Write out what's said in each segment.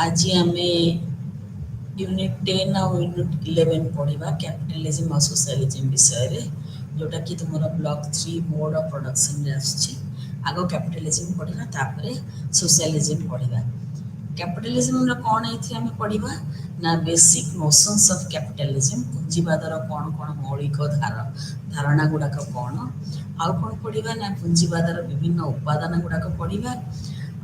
आज आम यूनिट 10 और यूनिट 11 पढ़ा कैपिटलिज्म और सोशलिज्म विषय जोटा कि तुम ब्लॉक 3 मोड ऑफ प्रोडक्शन आग कैपिटलिज्म पढ़ा तापर सोशलिज्म पढ़ा कैपिटलिज्म कौन ये आम पढ़ा ना बेसिक नोशंस ऑफ कैपिटलिज्म पुंजीवादर कौन कौन मौलिक धारणा गुड़ाक कौन आउ कौन पढ़ा ना पुंजीवादर विभिन्न उपादान गुड़ाक पढ़ा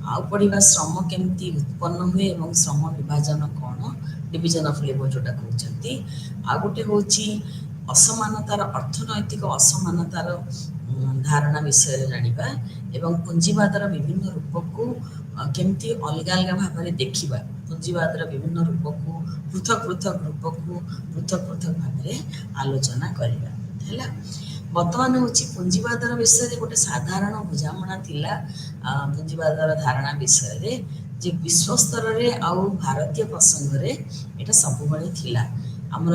आउ पढ़ा श्रम केमती उत्पन्न हुए और श्रम विभाजन कौन डिविजन ऑफ लेबर जोटा कहते आ गोटे हूँ असमानतार अर्थनैतिक असमानतार धारणा विषय जाना एवं पुंजीवादर विभिन्न रूप को केमती अलग अलग भाव में देखा पुंजीवादर विभिन्न रूप को पृथक पृथक रूप को पृथक पृथक भाव में आलोचना करवा बर्तमान हूँ पुंजीवादर विषय गोटे साधारण बुझाणा थिला पुंजीवादर धारणा विषय जे विश्व स्तर में आउ भारतीय प्रसंग में यहाँ सब थिला आमर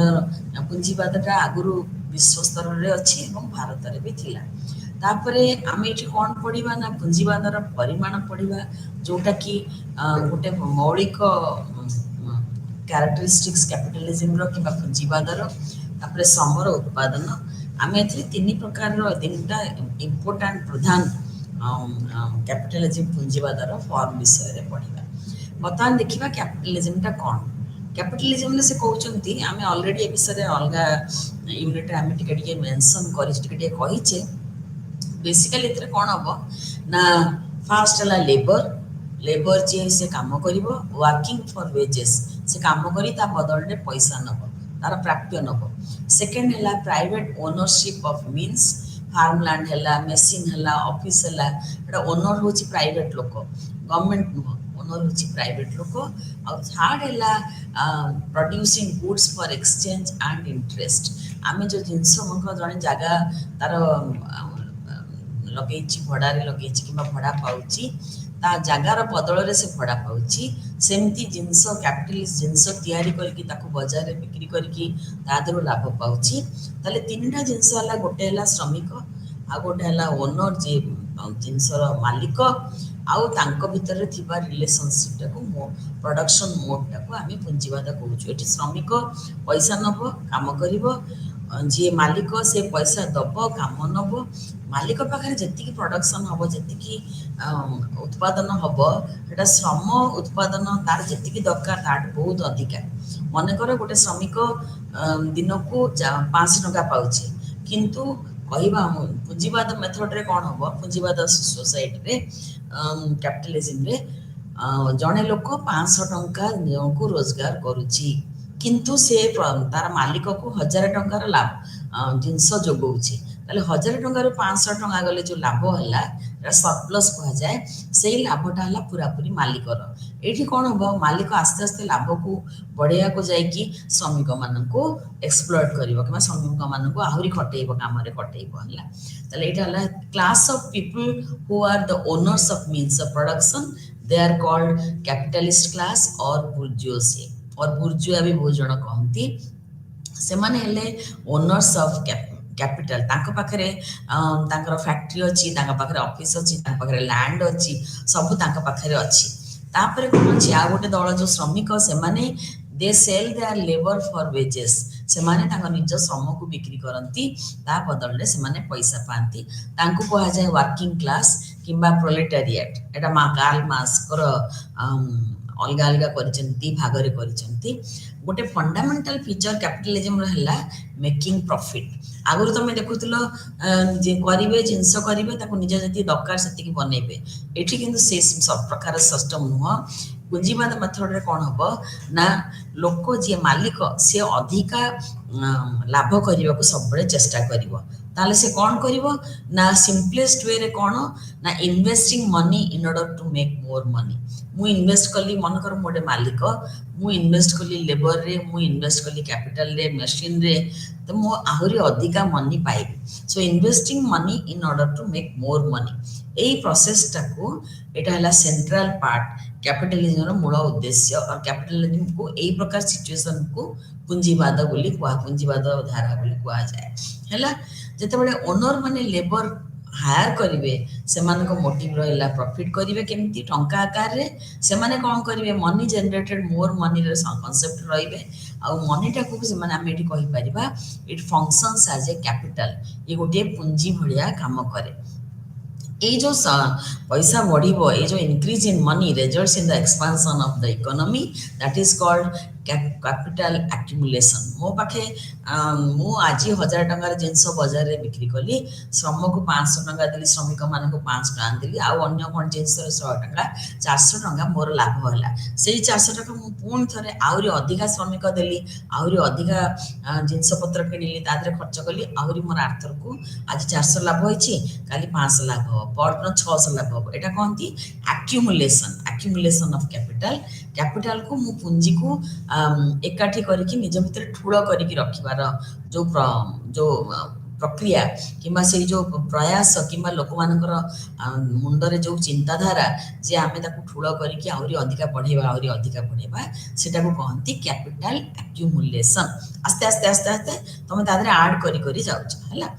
पुंजीवादटा आगु विश्व स्तर में अच्छी भारत में भी थिला तापरे आम ये कौन पढ़ा ना पुंजीवादर परिमाण पढ़ा जोटा कि गोटे मौलिक कैरेक्टरिस्टिक्स कैपिटलिज्म कि पुंजीवादर तापरे श्रमर उत्पादन आम ए तीन प्रकार तीनटा इम्पोर्टाट प्रधान कैपिटलिज्म पुंजीवादर फॉर्म विषय पढ़ा बर्तमान देखा कैपिटलिज्मटा कौन कैपिटलिज्म से कहते आम अलरेडी ए विषय अलग यूनिट आम टे मेंशन करें बेसिकली ये कौन हम ना फास्ट है लेबर लेबर जी से काम कर वर्किंग फॉर वेजेस से काम करी बदल में पैसा नब तार प्राप्य नब सेकेंड है private ownership of means farmland है मेसीन है ऑफिस है ओनर हूँ प्राइवेट लोक गवर्नमेंट नुह ओनर हूँ प्राइवेट लोक और थर्ड है producing goods for exchange and interest आम जो जिनस जड़े जगह तार लगे भड़ारे लगे कि भड़ा पाँच ता जगार बदल से भड़ा पाँच सेमती जिनस कैपिटलिस्ट जिनस तैयारी करके बजार में बिक्री करके लाभ पाँच ताले तीन टा जिनस है गोटे है श्रमिक आ गोटे है ओनर जी जिनसर मालिक आउ तांको भितर थिबा रिलेशनशिप टाको प्रोडक्शन मोड टाको आम पुंजीवाद कहूँ ये श्रमिक पैसा नब काम कर जी मालिक से पैसा दब काम नब मालिक पाखे जी प्रोडक्शन हम जी उत्पादन हम एटा श्रम उत्पादन तार जी दरकार ताठ बहुत अधिका मनकर गोटे श्रमिक दिन को 500 टका पाचे किंतु कहवा पुंजीवाद मेथड रे कौन हम पुंजीवाद सोसाइटी कैपिटलिज्म रे जड़े लोक 500 टंका को रोजगार करुच्ची किंतु से तार मालिक को 1000 टंकार लाभ जिनस जोगाऊे 1000 टंकार 500 टंका गले जो लाभ है सरप्लस कह जाए से लाभटा है पूरा पूरी मालिकर ये कौन हम मालिक आस्ते आस्ते लाभ को बढ़िया को जाकि श्रमिक मान को एक्सप्लॉइट कर श्रमिक मान को आहरी खटेब काम खटेब है यहाँ class of people who are the owners of means of production they are called capitalist class और बुर्जुआसी और बुर्जुआ भी बहुत जन कहती से माने हेले ओनर्स ऑफ कैपिटल तांको पाखरे तांकर फैक्ट्री अच्छी तांका पाखरे ऑफिस अच्छी तांका पाखरे लैंड अच्छी सब तांका पाखरे अच्छी तापरे कोन अछि आ गोटे दल जो श्रमिक से माने they sell their labour for wages से माने तांका निज श्रम को बिक्री करंती ता बदल रे से माने पैसा पांती तांको कहा जाय वर्किंग क्लास किंबा प्रोलेटारिएट एटा मा कार्ल मार्क्सकर अलग अलग भागरे गोटे फंडामेंटल फीचर कैपिटलिज्म है मेकिंग प्रॉफिट आगु तुम देखुल जे करेंगे जिनस करेंगे निज जी दरकार से बनइबे ये किंतु से सब प्रकार सिस्टम नुह पुंजीवाद मेथड रे कौन हम ना लोक जी मालिक सी अधिका लाभ करने को सब चेष्टा करिवो ताले से कौन करिवो ना सिंपलेस्ट वे रे कौन ना investing money in order to make more money मु इन्वेस्ट कली मन कर मोटे मालिक मु इन्वेस्ट कली लेबर रे मु इन्वेस्ट कली कैपिटल रे मशीन रे तो मु आहरी अधिका मनी पाइबी so investing money in order to make more money यही प्रोसेस टाको एटा हला सेंट्रल पार्ट कैपिटलिज्म रो मूल उद्देश्य और कैपिटलिज्म को यही प्रकार सिचुएशन को पुंजीवाद बोली पुंजीवाद धारा बोली कहा जाए हैला जेते बळे ओनर माने लेबर हायर करेंगे से मोटिव रहा प्रॉफिट करेंगे केमती टंका आकार रे से माने कौन करेंगे money generated more money concept रही आउ मनीटा को आम ये कहीपर it functions as a capital ये गोटे पुंजी भाया काम करे ये जो पैसा बढ़ो ये जो increase in money results in the expansion of the economy that is called capital accumulation मो पाखे मु आज 1000 टंकार जिनस बजार में बिक्री कली श्रम को 500 टंका देली श्रमिक मान को 500 टंका देली आउ अन्य कौन जिनस 100 टंका 400 टंका मोर लाभ है से 400 टंका मु पुणी थे आहरी अधिका श्रमिक देली आहरी अधिका जिनस पत्र किणिली तादरे खर्च कली आहरी मोर आर्थर को आज 400 लाभ होइछि काली 500 लाभ हो परदिन 600 लाभ हो एटा कहती एक्युमुलेशन ऑफ कैपिटल को मु पुंजी को एकाठी करके निज भितर ठूल करके रखिबार जो प्रक्रिया किंबा से जो प्रयास किंबा लोक मानकर मुंडरे जो चिंताधारा जे आमे ताकू ठूल करके आहुरी अधिका बढ़ेबा सेटा को कहती कैपिटल एक्युमुलेशन आस्ते आस्ते आस्ते आस्ते तुम तादरे ऐड करी जाउछ हला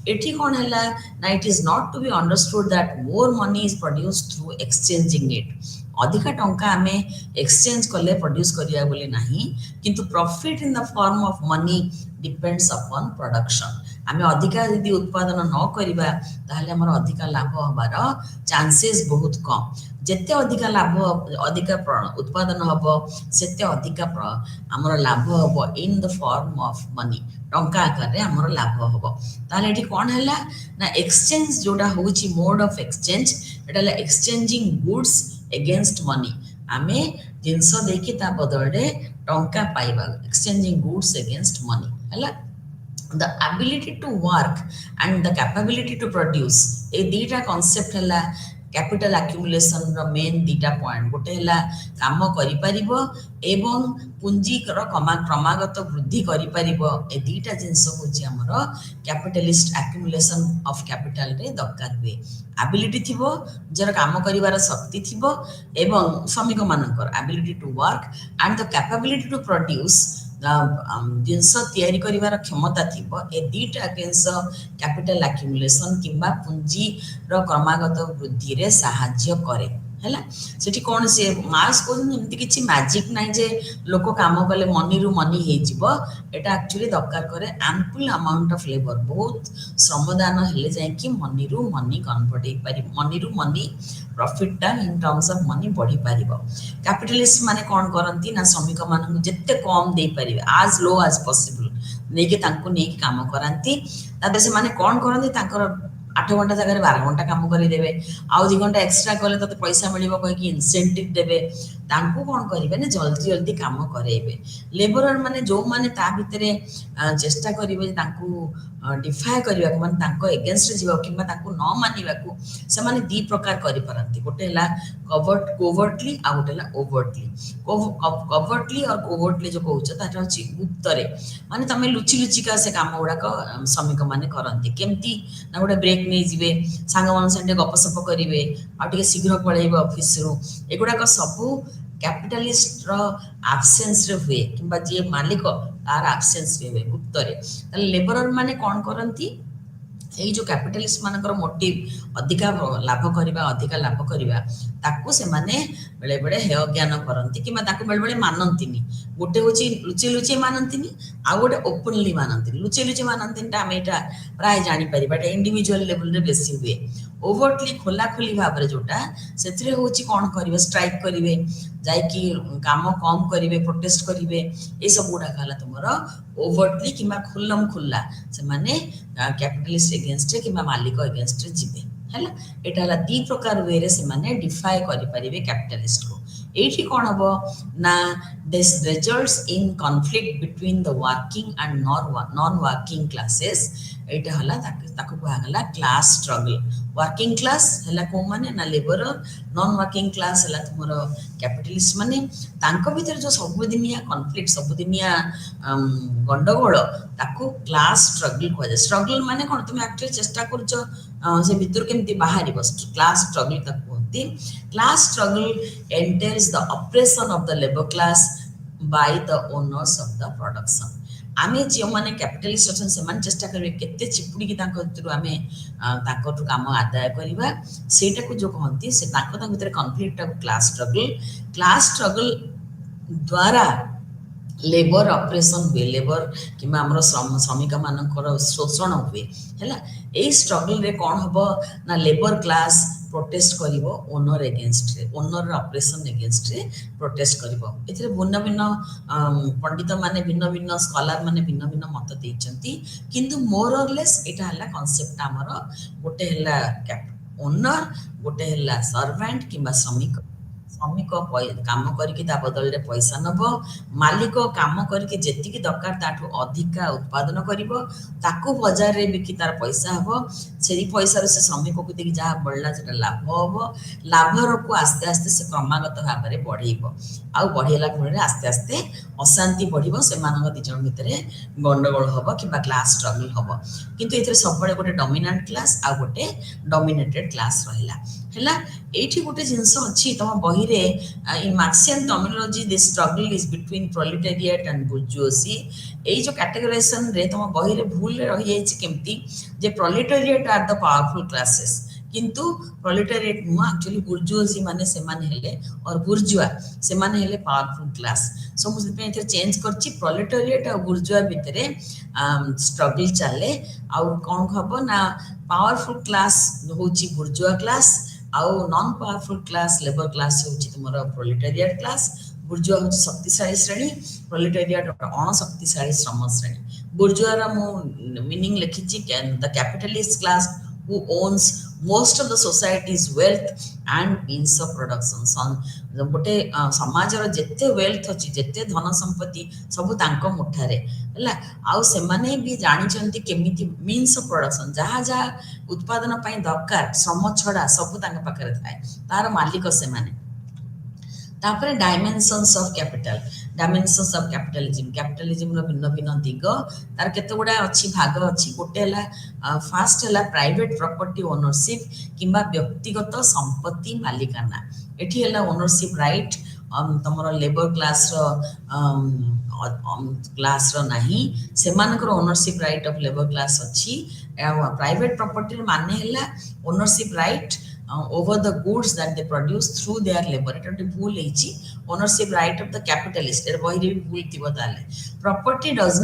एठी कौन है ना it is not to be understood that more money is produced through exchanging it अधिका टंका आमे एक्सचेंज कले प्रोड्यूस करिया बोली नाही किंतु profit in the form of money depends upon production आमे अधिका यदि उत्पादन न करिबा ताहले हमर अधिका लाभ होबार चांसेस बहुत कम जेते अधिका लाभ अधिका उत्पादन हबो सेते अधिका हमर लाभ हबो in the form of money टंका आकार हमर लाभ हबो ताहले एठी कोन हैला ना एक्सचेंज जोडा होची मोड ऑफ एक्सचेंज एटाला एक्सचेंजिंग गुड्स अगेंस्ट मनी आमे जिनस देखि ता बदले टंका पाइबा एक्सचेंजिंग गुड्स अगेंस्ट मनी हैला the ability to work and the capability to produce ए दीटा कॉन्सेप्ट हैला कैपिटल एक्युमुलेशन रो मेन दीटा पॉइंट गोटे हैला काम करि परिबो एवं पूंजी क्रमागत वृद्धि करि परिबो ए दीटा जिंस होची हमरो कैपिटलिस्ट एक्युमुलेशन ऑफ कैपिटल रे दरकार हुए एबिलिटी थिबो जर काम करिवार शक्ति थिबो एवं श्रमिक मानकर ability to work and the capability to produce जिनस तैयारी करिवार क्षमता थिबो ए दीटा जिनस कैपिटल एक्युमुलेशन किंबा पूंजी रो क्रमागत वृद्धि रे सहाय्य करे हैला सेठी कोन से मास को एमति किछि मैजिक नै जे लोक काम कले मनी रु मनी हे जिवो एटा एक्चुअली दरकार करे एम्पल अमाउंट ऑफ लेबर बहुत श्रमदान हेले जाय कि मनी रु मनी कन्वर्ट हे पारि मनी रु मनी प्रॉफिट टा इन टर्म्स ऑफ मनी बढ़ी पारिबो कैपिटलिस्ट माने कोन करंती ना श्रमिक मान जत्ते कम दे पारिबे as low as possible नेके तांको नेकी काम करंती तादे से माने कोन करंती तांकर 8 घंटा जगह 12 घंटा काम करी देबे आउ 2 घंटा एक्स्ट्रा कले तते पैसा मिलिबो कहि कि इंसेंटिव देबे तांको कोन करिवे ने जल्दी जल्दी काम करेबे लेबरर माने जो माने ता भितरे चेष्टा करिवे तांको डिफाई करिवा माने तांको अगेंस्ट जीवा किबा तांको न मानिबा को से माने दी प्रकार करि परंती गोटे हला कोवर्टली आ गोटे हला ओवर्टली कोवर्टली और कोवर्टली जो कहउछ ताटा होची गुप्तरे माने तमे लुचि लुचि का से काम उडा को श्रमिक माने करंती केमती ना गोटे ब्रेक नहीं जीवे सांग मान संगे गपसप करेंगे आगे शीघ्र पलैबे ऑफिस रु एगुड़ा सबू कैपिटलिस्ट रो एब्सेंस रे हुए किंबा जे मालिक तार एब्सेंस रे हुए गुप्तरे ताले लेबरर माने कोन करंती एई जो कैपिटलिस्ट मानकर मोटिव अधिका लाभ करिबा ताकू से माने बेले बेले हेय ज्ञान करंती किबा ताकू बेले बेले मानंतीनी गोटे होची लुचि लुचि मानंतीनी आ गोटे ओपनली मानंतीनी लुचि लुचि मानंतीनी ता हम एटा प्राय जानि परिबा एटा इंडिविजुअल लेवल रे बेसी हुए ओवरटली खोला खोली भाव रे जोटा सेतरे होची कोन करिवे स्ट्राइक करिवे जाय कि काम कम करिवे प्रोटेस्ट करिवे ए सब गुडा काला तुमरो ओवरटली किबा खुल्लम खुल्ला से माने कैपिटलिस्ट अगेंस्ट किबा मालिक अगेंस्ट जिवे हैला एटा हला दी प्रकार वे रे से माने डिफाई करि परिवे कैपिटलिस्ट को एठी कोन हबो ना this results in conflict between the working and non working classes एटा हला ताको कहला क्लास स्ट्रगल वर्किंग क्लास हला को माने ना लेबर नॉन वर्किंग क्लास हला तुमरो कैपिटलिस्ट माने तांको भीतर जो सबदिनिया कॉन्फ्लिक्ट सबदिनिया गंडगोल ताको क्लास स्ट्रगल कहजे स्ट्रगल माने कोन तुम एक्चुअली चेष्टा करछो से भीतर केमती बाहरी बस क्लास स्ट्रगल ताको होती class struggle enters the operation of the labour class by the owners of the production आमे जो माने कैपिटलिस्ट अछन से माने चेष्टा करबे केते चिपुडी की तांको भितरु आमे तांको काम आदाय करिबा सेटा को जो कहंती से तांको भितर कॉन्फ्लिक्ट ऑफ क्लास स्ट्रगल द्वारा लेबर ऑपरेशन हुए लेबर कि श्रमिक मानकर शोषण हुए है यही स्ट्रगल रे कौन हम ना लेबर क्लास प्रोटेस्ट करिवो ओनर एगेंस्ट रे ओनर ऑपरेशन एगेंस्ट रे प्रोटेस्ट करिवो एथिरे भिन्न भिन्न पंडित माने भिन्न भिन्न स्कॉलर माने भिन्न भिन्न मत देइचंती किंतु मोर और लेस एटा हला कांसेप्ट हमर गोटे हला ओनर गोटे हला सर्वेंट किबा श्रमिक श्रमिक काम करके बदल रे पैसा नब मालिक काम करके जेतिकी दरकार ताठू अधिका उत्पादन करिवो ताकू बाजार रे बिकी तार पैसा हबो सेही पैसा से श्रमिक को देखि जहाँ बढ़ला सेटा लाभ हबो लाभर को आस्ते आस्ते से क्रमागत भाव में बढ़ेइबो आउ बढ़ेला फल आस्ते आस्ते अशांति बढ़िबो से मानक दी जन भितर गंडगोल हबो कि क्लास स्ट्रगल हबो किंतु एथरे सबबळे गोटे डोमिनेंट क्लास आ गोटे डोमिनेटेड क्लास रहिला हैला एठी गोटे जिंस अछि तम बही रे in Marxian terminology this struggle is between proletariat and bourgeoisie एई जो कैटेगराइजेशन रे तम बही रे भूल रे रहि जाय छि केमती जे प्रोलेटारिएट आर द पावरफुल क्लासेस किंतु प्रोलेटारिएट नु एक्चुअली बुर्जुआसी माने से माने हेले और बुर्जुआ से माने हेले पावरफुल क्लास सो मुझे पे इधर चेंज करछि प्रोलेटारिएट और बुर्जुआ भितरे स्ट्रगल चले आ कोन खबो ना पावरफुल क्लास होछि बुर्जुआ क्लास आउ non powerful class labour class होछि तुमरो प्रोलेटारिएट क्लास बुर्जुआ होछि शक्तिशाली श्रेणी प्रोलेटारिएट अणशक्तिशाली श्रम श्रेणी बुर्जुआ रा मु मीनिंग लिखिछि the capitalist class who owns most of the society's wealth and means of production गोटे समाज रो जेते वेल्थ अछि जेते धन संपत्ति सब तांको मुठारे हला आउ से माने भी जानि चंती केमिति मीन्स ऑफ प्रोडक्शन जहा जहा उत्पादन पई दरकार श्रम छडा सब तांको पाखरे थाए तार मालिक से माने तापरे डायमेंशंस ऑफ कैपिटलिज्म रो भिन्न भिन्न दिग तार केते गुडा अछि भाग अछि गोटे हला फर्स्ट हला प्राइवेट प्रॉपर्टी ओनरशिप किंबा व्यक्तिगत संपत्ति मालिकाना एठी हला ओनरशिप राइट तमरो लेबर क्लास रो नाही सेमानकर ownership right of labour class अछि प्राइवेट प्रॉपर्टी माने हला ownership right over the goods that they produce through their labor it भूल ହେଇଛି ownership right of the capitalist er बहिरे भी भूल थिबो ताले property does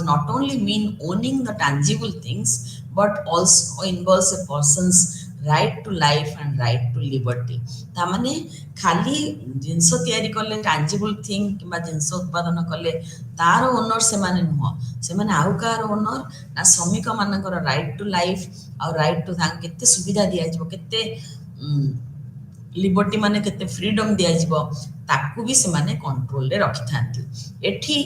not only mean owning the tangible things but also involves a person's right to life and right to liberty ता माने खाली जिंस तयारी करले tangible thing किबा जिंस उत्पादन करले तार ओनर से माने नुह से माने आउ कार ओनर ना श्रमिक मानकर राइट टू लाइफ और राइट टू थांग केते सुविधा दिया जबो केते लिबर्टी माने केते फ्रीडम दिया जबो ताकू भी से माने कंट्रोल रे रखि थांती एठी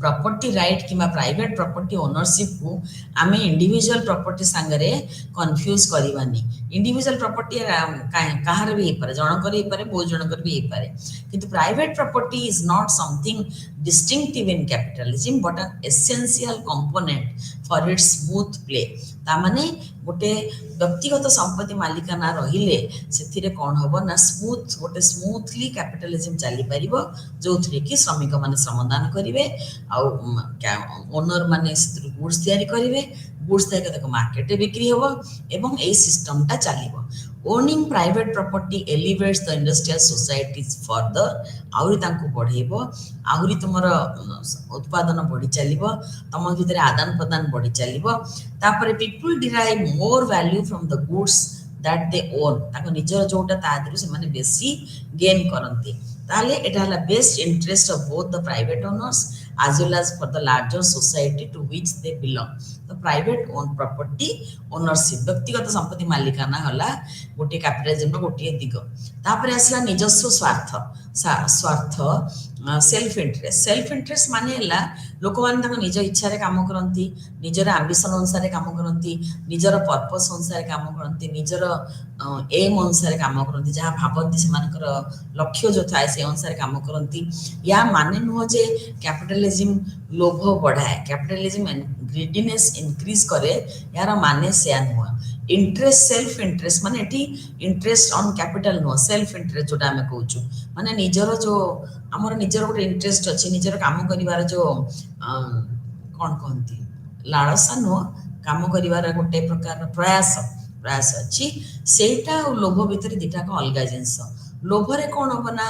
प्रॉपर्टी राइट किबा प्राइवेट प्रॉपर्टी ओनरशिप को आमे इंडिविजुअल प्रॉपर्टी संगरे कंफ्यूज करबानी इंडिविजुअल प्रॉपर्टी कहार भी पारे जनकर ही पारे बहुत जनकर भी पारे किंतु private property is not something distinctive in capitalism but an essential component for its smooth play ता माने गोटे व्यक्तिगत संपत्ति मालिकाना रहिले सेथिरे कोन हबो ना स्मूथ गोटे स्मूथली कैपिटलिज्म चली परिबो जोथरे कि श्रमिक माने श्रमदान करिवे आ ओनर माने गुड्स तैयारी करिवे गुड्स तैयारी करके मार्केट रे बिक्री होबो एवं ए सिस्टम ता चलीबो owning private property elevates the industrial societies further आउरी तांको बढ़ेबो आउरी तुमरो उत्पादन बढ़ी चलीबो तम भितरे आदान प्रदान बढ़ी चलीबो तापरे people derive more value from the goods that they own ताको निजर जोटा तादरु से माने बेसी गेन करंती ताले एटा हला best interest of both the private owners as well as for the larger society to which they belong the private owned property ownership व्यक्तिगत संपत्ति मालिकाना हला गोटे कैपिटलिज्म रो गोटे दिग तापरे असला निजस्व स्वार्थ सेल्फ इंटरेस्ट माने हला लोक मान तक निज इच्छा रे काम करंती निजर एम्बिशन अनुसार रे काम करंती निजर पर्पस अनुसार रे काम करंती निजर एम अनुसार रे काम करंती जहां भाबंती से मानकर लक्ष्य जो थाए से अनुसार रे काम करंती या माने नुह जे कैपिटलिज्म लोभ बढ़ाए कैपिटलिज्म ग्रीडीनेस इंक्रीज करे यार माने से नुह इंटरेस्ट सेल्फ इंटरेस्ट माने एटी interest on capital no self interest जोटा आमे कहूछु माने निजर जो हमर निजर गोटे इंटरेस्ट अछि निजर काम करिवार जो कोन कहंती लालसा नो काम करिवार गोटे प्रकार प्रयास प्रयास अछि सेटा लोभ भितर दिटा को अलगा जिंस लोभरे कोन होबना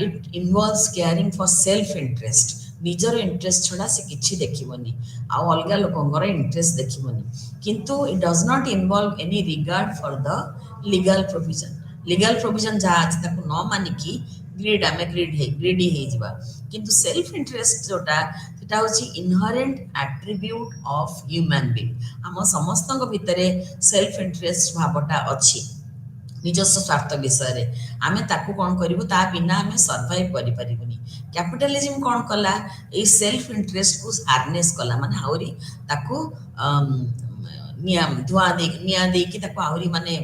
it involves caring for self interest निजर इंटरेस्ट छड़ा से किछि देखिबनी आ अलगा लोकंगर इंटरेस्ट देखिबनी किंतु it does not involve any regard for the legal provision जहाँ आज ताको न मानिकी ग्रीड आमे ग्रीडी हे जिबा किंतु सेल्फ इंटरेस्ट जोटा सेटा होची inherent attribute of human being हम समस्तक भितरे सेल्फ इंटरेस्ट भावटा अछि ନିଜସ୍ୱ ସ୍ୱାର୍ଥ ବିଷୟରେ ଆମେ ତାକୁ କ'ଣ କରିବୁ ତା ବିନା ଆମେ ସର୍ଭାଇଭ୍ କରିପାରିବୁନି କ୍ୟାପିଟାଲିଜିମ୍ କ'ଣ କଲା ଏଇ ସେଲ୍ଫ ଇଣ୍ଟରେଷ୍ଟକୁ ହାର୍ନେସ୍ କଲା ମାନେ ଆହୁରି ତାକୁ ନିଆଁ ଦେଇକି ତାକୁ ଆହୁରି ମାନେ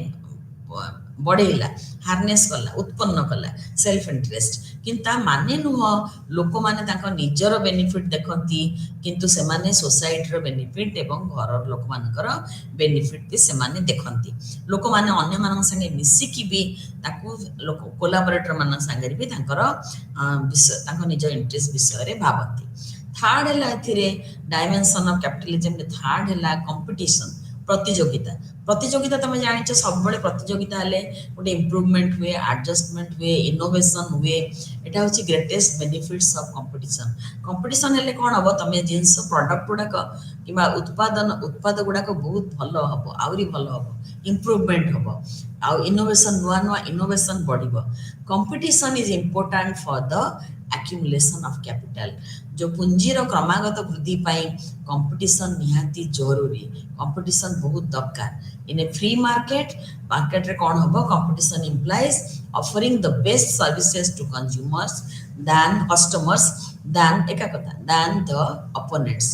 ବଢ଼େଇଲା ହାର୍ନେସ୍ କଲା ଉତ୍ପନ୍ନ କଲା ସେଲ୍ଫ ଇଣ୍ଟରେଷ୍ଟ କିନ୍ତୁ ତା ମାନେ ନୁହଁ ଲୋକମାନେ ତାଙ୍କ ନିଜର ବେନିଫିଟ୍ ଦେଖନ୍ତି କିନ୍ତୁ ସେମାନେ ସୋସାଇଟିର ବେନିଫିଟ୍ ଏବଂ ଘରର ଲୋକମାନଙ୍କର ବେନିଫିଟ୍ ବି ସେମାନେ ଦେଖନ୍ତି ଲୋକମାନେ ଅନ୍ୟମାନଙ୍କ ସାଙ୍ଗେ ମିଶିକି ବି ତାକୁ କୋଲାବରେଟର ମାନଙ୍କ ସାଙ୍ଗରେ ବି ତାଙ୍କର ତାଙ୍କ ନିଜ ଇଣ୍ଟରେଷ୍ଟ ବିଷୟରେ ଭାବନ୍ତି ଥାର୍ଡ ହେଲା ଏଥିରେ ଡାଇମେନସନ୍ ଅଫ କ୍ୟାପିଟାଲିଜିମରେ ଥାର୍ଡ ହେଲା କମ୍ପିଟିସନ୍ ପ୍ରତିଯୋଗିତା ପ୍ରତିଯୋଗିତା ତମେ ଜାଣିଛ ସବୁବେଳେ ପ୍ରତିଯୋଗିତା ହେଲେ ଗୋଟେ ଇମ୍ପ୍ରୁଭମେଣ୍ଟ ହୁଏ ଆଡଜଷ୍ଟମେଣ୍ଟ ହୁଏ ଇନୋଭେସନ ହୁଏ ଏଟା ହଉଛି ଗ୍ରେଟେଷ୍ଟ ବେନିଫିଟ୍ସ ଅଫ କମ୍ପିଟିସନ ହେଲେ କ'ଣ ହବ ତମେ ଜିନିଷ ପ୍ରଡକ୍ଟ ଗୁଡାକ କିମ୍ବା ଉତ୍ପାଦ ଗୁଡାକ ବହୁତ ଭଲ ହବ ଆହୁରି ଭଲ ହବ ଇମ୍ପ୍ରୁଭମେଣ୍ଟ ହବ ଆଉ ଇନୋଭେସନ ନୂଆ ନୂଆ ଇନୋଭେସନ ବଢିବ competition is important for the accumulation of capital जो पूंजीर क्रमागत वृद्धि पाई कंपटीशन निहाती जरूरी कंपटीशन बहुत दरकार इन ए फ्री मार्केट रे कौन होबो competition implies offering the best services to consumers than customers than एका कथा than the opponents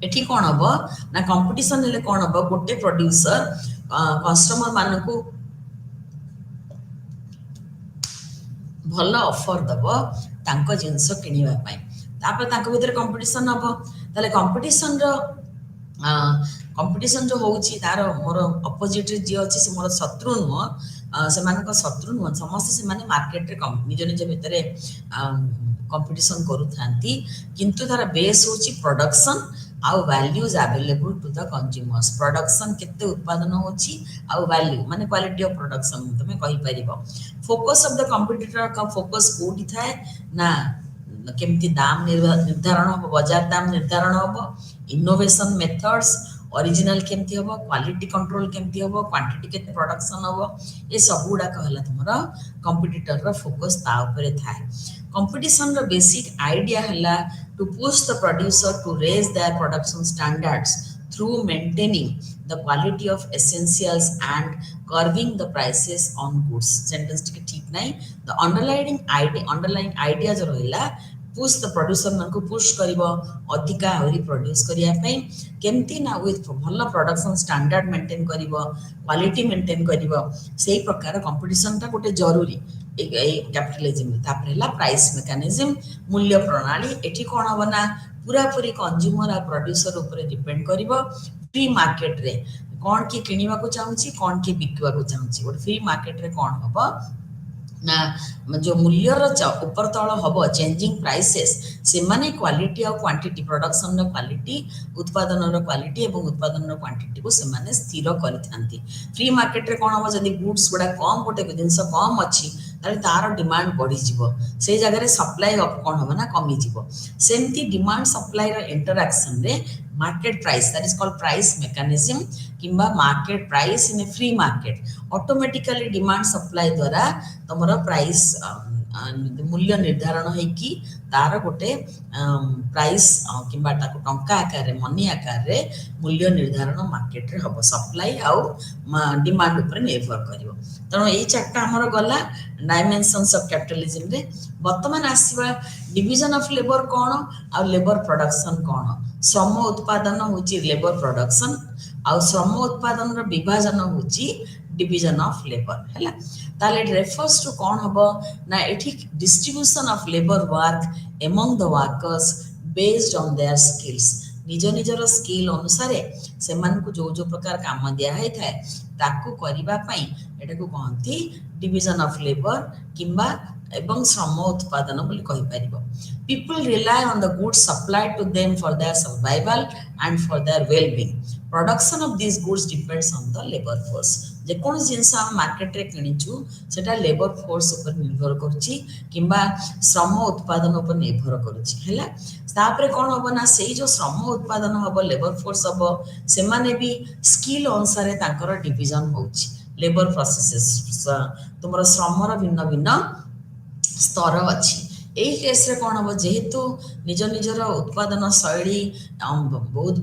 एठी कौन होबो ना कंपटीशन हेले कौन होबो गोटे प्रोड्यूसर कस्टमर मानकू भल ऑफर दब तांको जिंस किनिबा पाई तापर तांको भीतर कंपटीशन हबो ताले कंपटीशन जो होउची तार मोर अपोजिट जे अछि से मोर शत्रु नुह से मानको शत्रु नुह समस्त से माने मार्केट रे निज निज भीतर कंपटीशन करू थांती किंतु तार बेस होउची प्रोडक्शन आउ values available to the consumers production केते उत्पादन होची आउ वैल्यू माने क्वालिटी ऑफ प्रोडक्शन तमे कहि परिबो फोकस ऑफ द कंपटीटर का फोकस कोठी थाए ना केमती दाम निर्धारण हो बाजार दाम निर्धारण हो इनोवेशन मेथड्स ओरिजिनल केमती हो क्वालिटी कंट्रोल केमती हो क्वांटिटी केते प्रोडक्शन हो ये सब गुडा कहला तुमरा कंपटीटर रो फोकस ता ऊपर थाए कंपटीशन रो बेसिक आईडिया हला to push the producer to raise their production standards through maintaining the quality of essentials and curbing the prices on goods sentence ठीक नहीं the underlying idea जो रहिला push the producer मन को push करिवो अधिका Hari produce करिया पई केमती ना विथ भल प्रोडक्शन स्टैंडर्ड मेंटेन करिवो क्वालिटी मेंटेन करिवो सेही प्रकार कंपटीशन ता गोटे जरूरी कैपिटलिज्म तापर हला प्राइस मेकानिज्म मूल्य प्रणाली एठी कोन होबना पूरा पूरी कंज्यूमर आ प्रोड्यूसर ऊपर डिपेंड करिवो फ्री मार्केट रे कोन की किनिबा को चाहूची कोन की बिकवा को चाहूची गोटे फ्री मार्केट रे कोन होबो ना जो मूल्यर ऊपर तल हम चेंजिंग प्राइसेस से माने क्वालिटी और क्वांटिटी प्रोडक्शन रो क्वालिटी उत्पादन रो क्वालिटी एवं उत्पादन रो क्वांटिटी को से माने स्थिर करिथांती फ्री मार्केट रे कोन हम जदी गुड्स बडा कम गोटे जिंस कम अछि ताले तार डिमांड बढ़ी जीवो से जगह रे सप्लाई अप कोन हम ना कमी जीवो सेमती डिमांड सप्लाई रो इंटरैक्शन रे market price that is called price mechanism किंबा market price in a free market automatically demand supply द्वारा तमरो price मूल्य निर्धारण है कि तार गोटे प्राइस किंबा ताको टंका आकार रे मनी आकार रे मूल्य निर्धारण मार्केट रे हबो सप्लाई आउ डिमांड ऊपर निर्भर करिवो तनो एई चारटा हमर गला डायमेंशंस ऑफ कैपिटलिज्म रे वर्तमान आसीबा डिवीजन ऑफ लेबर कोन आ लेबर प्रोडक्शन कोन श्रम उत्पादन होची लेबर प्रोडक्शन आ श्रम उत्पादन रो विभाजन होची डिवीजन ऑफ लेबर हैला ताले रेफर्स टू कोन हबो ना एठी distribution of labour work among the workers based on their skills निज निजर स्किल अनुसार से जो जो प्रकार काम दिया है ताकू करबा पई एटाकू कहती डिविजन ऑफ लेबर किंबा एवं श्रम उत्पादन बोली कहि परिबो। People rely on the goods supplied to them for their survival and for their well being. Production of this goods depends on the labour force. जेकोन जिनस हम मार्केट रे किनिचु सेटा लेबर फोर्स ऊपर निर्भर करछि किंबा श्रम उत्पादन ऊपर निर्भर करछि हैला। तापरे कोन हबो ना सेई जो श्रम उत्पादन हबो लेबर फोर्स हबो से माने भी स्किल अनुसार तांकर डिवीजन होछि लेबर प्रोसेसेस तुमरो श्रमर भिन्न भिन्न स्तर अच्छी। यही केस रे कौन हम जेहेतु निज निजर उत्पादन शैली बहुत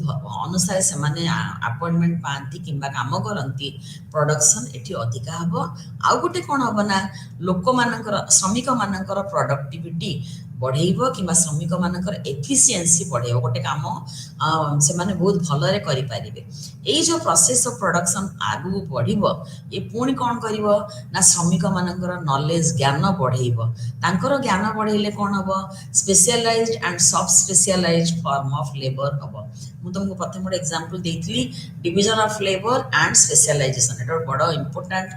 अनुसार से माने अपॉइंटमेंट पाती किंबा काम करती प्रोडक्शन एठी अधिका हबो। आउ गोटे कौन हम ना लोक मानकर श्रमिक मानकर प्रोडक्टिविटी बढ़ेइबो किंबा श्रमिक मानकर एफिशिएंसी बढ़ेइबो गोटे काम से माने बहुत भलरे करि पारिबे। एई जो प्रोसेस ऑफ प्रोडक्शन आगु बढ़िबो ये पुणी कौन करिवो ना श्रमिक मानकर नॉलेज ज्ञान बढ़ेइबो। तांकर ज्ञान बढ़ेइले कौन हबो specialized and sub specialized form of labour हबो। मु तुमको प्रथम गोटे एग्जांपल देइथिली division of labour and specialization एटा बड़ इंपोर्टेंट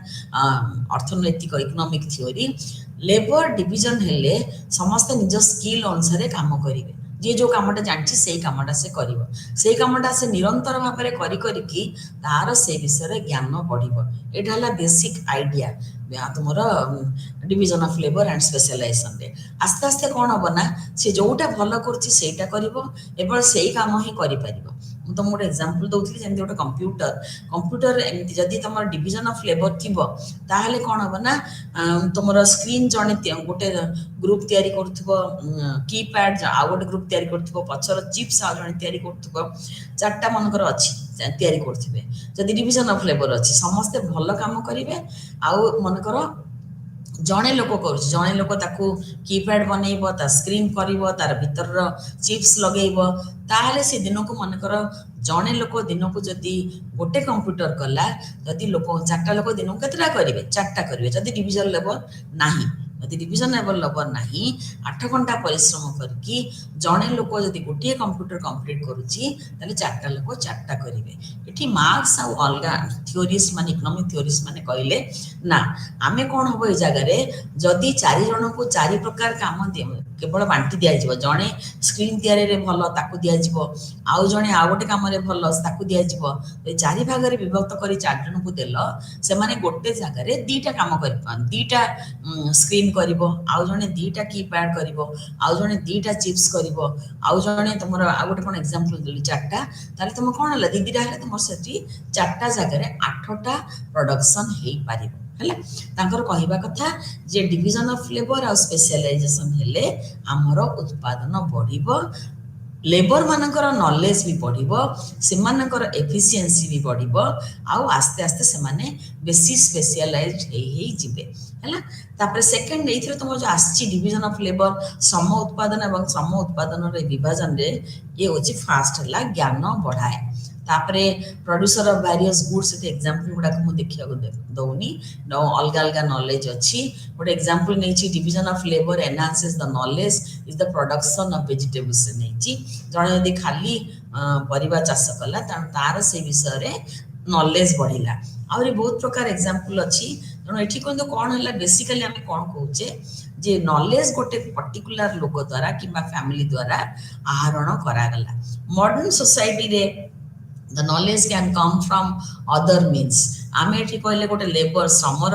अर्थनैतिक इकोनॉमिक थ्योरी। लेबर डिवीजन हेले समस्त निज स्किल अनुसार काम करेंगे। जी जो कामटा जानछि से कामटा से करिवो से कामटा से निरंतर भाव में करी तार से विषय ज्ञान बढ़िबो। एटा हला बेसिक आइडिया तुमर division of labour and specialization रे। आस्ते आस्ते कौन हम ना से जोटा भल करछि सेटा करिवो एवं से काम ही करि परिबो। तो गोटे एग्जांपल दउथली जेमति गोटे कंप्यूटर एमति जदि तुम डिवीजन ऑफ लेबर थिबो ताहले कोन हबो ना तुमर स्क्रीन जणे गोटे ग्रुप तयारी करथबो कीपैड आ गोटे ग्रुप तयारी करथबो पछर चिप्स आ जणे तयारी करथबो चारटा मनकर अछि तयारी करथिबे। जदि डिवीजन ऑफ लेबर अछि समस्त भल काम करिवे आ मनकर जड़े लोक कर जड़े लोक ताकू कीपैड बनइब ता स्क्रीन करिवो तार भीतर चिप्स लगेइब ताहले से दिन को मनकर जड़े लोक दिन को जदि गोटे कंप्यूटर कला जदि लोक चारटा लोक दिन को केतटा करिवे चारटा करिवे। जदि डिवीजन लेबर नाही जदि डिवीजन लेबर नाही 8 घंटा परिश्रम करके जड़े लोक जदि गोटे कंप्यूटर कंप्लीट करूची ताले चारटा लोक चारटा करिवे। एठी मार्क्स आ अलगा थ्योरीज माने इकोनॉमिक थ्योरीज माने कहले ना आमे कोन हबो ए जगह रे जदि 4 जन को 4 प्रकार काम केवल बांटी दिया जिवो जड़े स्क्रीन तयारी रे भलो ताकू दिया जिवो आउ जड़े आ गोटे काम रे भलो ताकू दिया जिवो। ए 4 भाग रे विभक्त करी 4 जन को देलो से माने गोटे जगह रे दीटा काम करि पान दीटा स्क्रीन करिवो आउ जने दीटा कीपैड करिवो आउ जने दीटा चिप्स करिवो आउ जने तुमर आ गोटे कोन एग्जांपल देली 4टा ताले तुम कोन हला दीदीटा हला तुमर सेठी 4टा जगह रे 8टा प्रोडक्शन हेई पारिबो हैला। तांकर कहिबा कथा जे डिवीजन ऑफ लेबर आ स्पेशलाइजेशन हेले हमर उत्पादन बढ़िबो लेबर मानकर नॉलेज भी बढ़िबो से मानकर एफिशिएंसी भी बढ़िबो आउ आस्ते आस्ते से माने बेसी स्पेशलाइज्ड हेई जिवे हैला। तापर सेकंड एथरे तुम जो आछि डिवीजन ऑफ लेबर श्रम उत्पादन एवं श्रम उत्पादन रे विभाजन रे ये होछि फास्ट हला ज्ञान बढ़ाए। तापरे producer of various goods at example गुडा को देखिया दउनी अलगा अलगा नॉलेज अछि। गोटे एग्जांपल नैछि division of labour enhances the knowledge is the production of vegetables नैछि जणे यदि खाली परिबा चाष कला तार से विषय रे नॉलेज बढ़िला आउरी बहुत प्रकार एग्जांपल अछि। तनो एठी कोन हला बेसिकली हमें कोन कहूचे जे नॉलेज गोटे पर्टिकुलर लोक द्वारा किबा फैमिली द्वारा आहरण करा गला। मॉडर्न सोसाइटी रे the knowledge can come from other means आमे एठी कहले गोटे लेबर श्रमर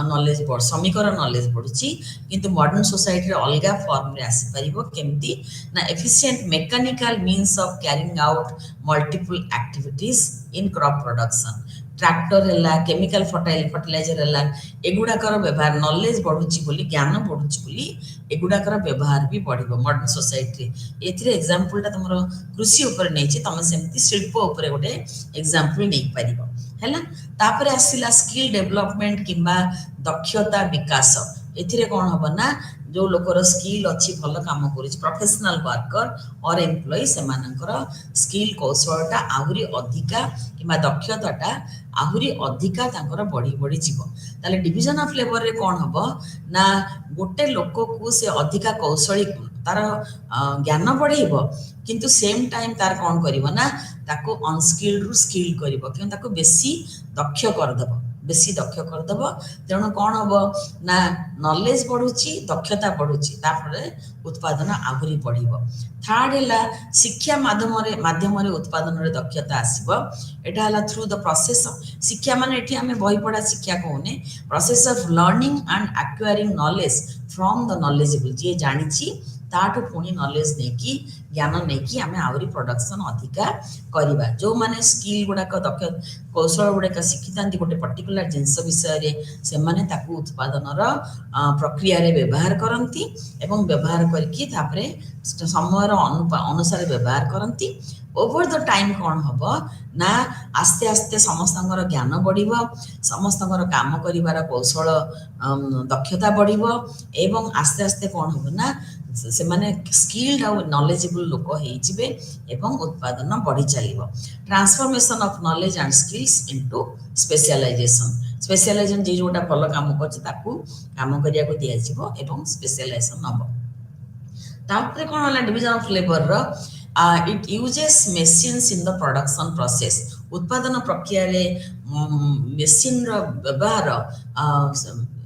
नॉलेज बढ़ श्रमिकर नॉलेज बढ़ुची किंतु मॉडर्न सोसाइटी रे अलगा फॉर्म रे आसी परिबो केमती ना efficient mechanical means of carrying out multiple activities in crop production tractor हला केमिकल फर्टिलाइजर हला एगुडाकर व्यवहार नॉलेज बढ़ुची बोली ज्ञान बढ़ुची बोली एगुडाकर व्यवहार भी बढ़िबो मॉडर्न सोसाइटी रे। एथिरे एग्जांपल ता तमरो कृषि ऊपर नैछि तमे सेमति शिल्प ऊपर गोटे एग्जांपल नै परिबो हैला। तापरे आसिला स्किल डेवलपमेंट किंबा दक्षता विकास एथिरे कोन हबो ना जो लोकर स्किल अच्छी भल काम करूछि प्रोफेशनल वर्कर और एम्प्लॉय से मानकर स्किल कौशलटा आहुरी अधिका किंबा दक्षताटा आहुरी अधिका तांकर बढ़ी बढ़ी जीवो। ताले डिवीजन ऑफ लेबर रे कोन हबो ना गोटे लोक को से अधिका कौशली तार ज्ञान बढ़ेब किंतु सेम टाइम तार कौन करिवो ना ताको अनस्किल्ड रु स्किल्ड करिवो कि ताको बेसी दक्ष करदेव बेसी दक्ष करदेव तेणु कौन हम ना नॉलेज बढ़ुची दक्षता बढ़ुची तापर उत्पादन आहुरी बढ़िबो। थर्ड है शिक्षा माध्यम उत्पादन रे दक्षता आसीबो। एटा हला थ्रू द प्रोसेस शिक्षा माने एठी हमें बही पढ़ा शिक्षा कहूने process of learning and acquiring knowledge from the knowledgeable जी जानिची ताठू पुणी नॉलेज नेकी ज्ञान नेकी आमे आवरी प्रोडक्शन अधिका करिबा। जो माने स्किल गुडाक दक्ष कौशल गुडाक शिखितांती गोटे पर्टिकुलर जिंस विषय रे से माने ताकू उत्पादन रो प्रक्रिया रे व्यवहार करंती एवं व्यवहार करके तापरे समय अनुसार व्यवहार करंती। ओवर द टाइम कौन हम ना आस्ते आस्ते समस्तंकर ज्ञान बढ़िबो समस्तंकर काम करिवार कौशल दक्षता बढ़िबो एवं आस्ते आस्ते कौन हम ना से माने स्किल्ड और नॉलेजेबल लोक होइजिबे एवं उत्पादन बढ़ी चलिबो। Transformation of knowledge and skills into specialization जे जोटा भल काम करछ ताकू काम करिया को दिया जिवो एवं स्पेशलाइजेशन हबो। तापरे कोन होला डिवीजन ऑफ लेबर रो it uses machines in the production process उत्पादन प्रक्रिया रे मशीन रो व्यवहार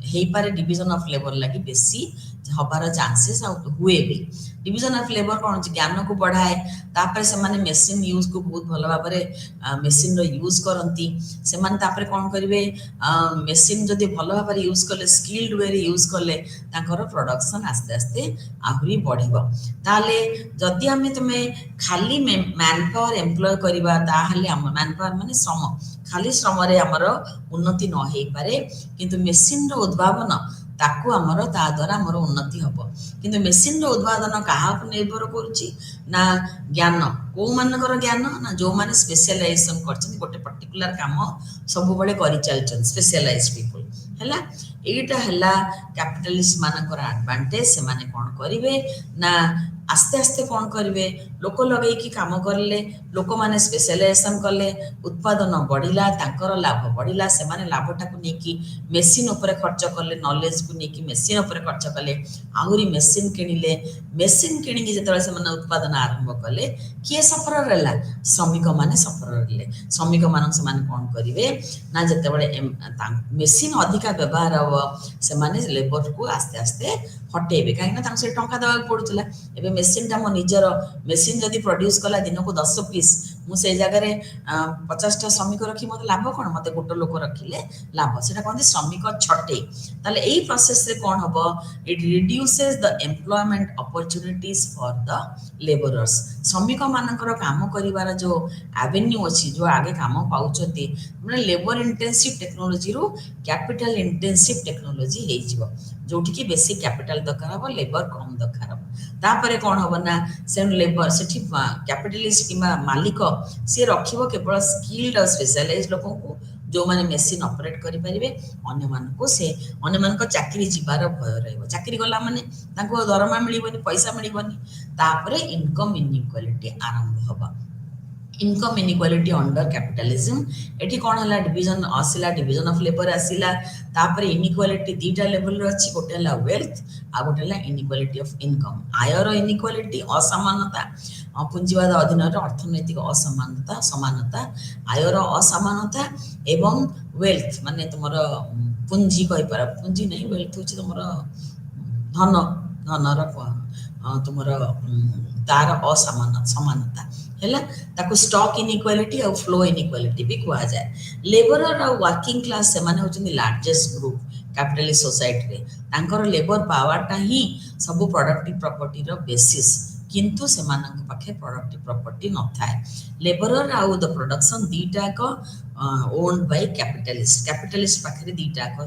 हेई पारे डिवीजन ऑफ लेबर लगी बेसी हबार चांसेस हुए भी। डिवीजन ऑफ लेबर कौन ज्ञान को बढ़ाए तापर से माने मशीन यूज को बहुत भल भाव मशीन रो यूज करती से माने तापर कौन करिवे मशीन जदि भल भाव यूज कले स्किल्ड वे रे यूज कले ताकर प्रोडक्शन आस्ते आस्ते आहुरी बढ़िबो। ताले जदि हमें तुमे खाली मैन पावर एम्प्लॉय करिबा ताहले हम मैन पावर माने श्रम खाली श्रम रे हमर उन्नति न हेई पारे किंतु मशीन रो उद्भावन ताकू आमर ता द्वारा आमर उन्नति हबो। किंतु मशीन रो उत्पादन कहा निर्भर करुची ना ज्ञान को मानकर ज्ञान ना जो माने स्पेशलाइजेशन करछन गोटे पर्टिकुलर काम सब बळे करि चलछन स्पेशलाइज्ड पीपल हैला। एटा हैला कैपिटलिस्ट मानकर एडवांटेज से माने कोन करिवे ना आस्ते आस्ते कौन करेंगे लोक लगे कि काम करले लोक माने स्पेशलाइजेशन कले उत्पादन बढ़िला तांकर लाभ बढ़िला से माने लाभटा को नेकी मेसिन ऊपर खर्च कले नॉलेज को नेकी मेसिन ऊपर खर्च कले आहुरी मेसिन किनिले मेसिन किनिकी जेतले से माने उत्पादन आरंभ कले किए सफर रहला श्रमिक माने सफर रहले श्रमिक मानन से माने कोन करिवे ना जेते बळे मेसिन अधिका व्यवहार हो से माने लेबर को आस्ते आस्ते हटेबे काहे ना तांसे टंका देवा पड़ुतला एबे मेसिन टा मो निजर मेसिन जदि प्रोड्यूस कला दिन को 10 पीस मु से जगह रे 50 टा श्रमिक रखी मते लाभ कोन मते गोटे लोक रखिले लाभ सेटा कोन श्रमिक छटे ताले एई प्रोसेस रे कोन हबो it reduces the employment opportunities for the labourers श्रमिक मानकर काम करिवार जो एवेन्यू अछि जो आगे काम पाउचंती माने लेबर इंटेंसिव टेक्नोलॉजी रो कैपिटल इंटेंसिव टेक्नोलॉजी हे जिवो जोठी की बेसी कैपिटल दरकार हबो लेबर कम दरकार हबो तापरे कोन हबो ना से लेबर सेठी कैपिटलिस्ट किमा मालिक से रखिबो केवल स्किल्ड और स्पेशलाइज्ड लोगों को जो माने मशीन ऑपरेट करि परिबे अन्य मान को से अन्य मान को चाकरी जिबार भय रहइबो चाकरी गला माने ताको दरमा मिलिबोनी पैसा मिलिबोनी तापरे इनकम इनइक्वालिटी आरंभ हबो। इनकम इनइक्वालिटी अंडर कैपिटलिज्म एठी कोन हला डिवीजन आसिला डिवीजन ऑफ लेबर आसिला तापर इनइक्वालिटी दीटा लेवल रो अछि गोटे हला वेल्थ आ गोटे हला इनइक्वालिटी ऑफ इनकम आयर इनइक्वालिटी असमानता पुंजीवाद अधीन अर्थनैतिक असमानता समानता आयर असमानता एवं वेल्थ माने तुमर पुंजी कहि पर पुंजी नहीं वेल्थ होछि तुमर धन धनर तुमर तार असमान समानता हैला ताको स्टॉक इनइक्वालिटी और फ्लो इनइक्वालिटी भी कहा जाए। लेबर और वर्किंग क्लास से माने होचंदी लार्जेस्ट ग्रुप कैपिटलिस्ट सोसाइटी रे तांकर लेबर पावर ता ही सब प्रोडक्टिव प्रॉपर्टी रो बेसिस किंतु से मानक पाखे प्रोडक्टिव प्रॉपर्टी न थाए लेबर और द प्रोडक्शन दीटा को ओन्ड बाय कैपिटलिस्ट पाखे दीटा को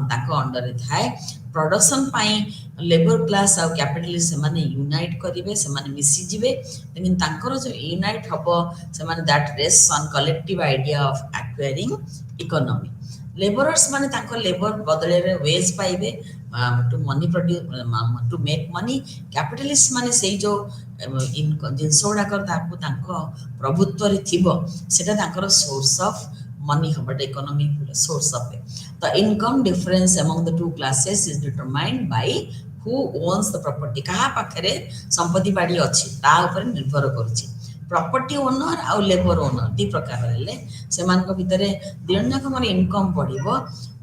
ताको अंडर रे थाए प्रोडक्शन पाई लेबर क्लास और कैपिटलिस्ट से माने यूनाइट करिवे से माने मिसी जिवे लेकिन तांकर जो यूनाइट हबो से माने that rest on collective idea of acquiring economy labourers माने तांकर लेबर बदले रे वेज पाइबे to money produce to make money capitalist माने सेई जो जिनसोडा कर ताको तांको प्रभुत्व रे थिबो सेटा तांकर source of money but economic source of it. The income difference among the two classes is determined by who owns the property कहा पाखरे संपत्ति बाड़ी अच्छी ता ऊपर निर्भर करुच्ची प्रॉपर्टी ओनर आउ लेबर ओनर दी प्रकार हेले सेमानक भितरे दिजनक मन इनकम बढ़िबो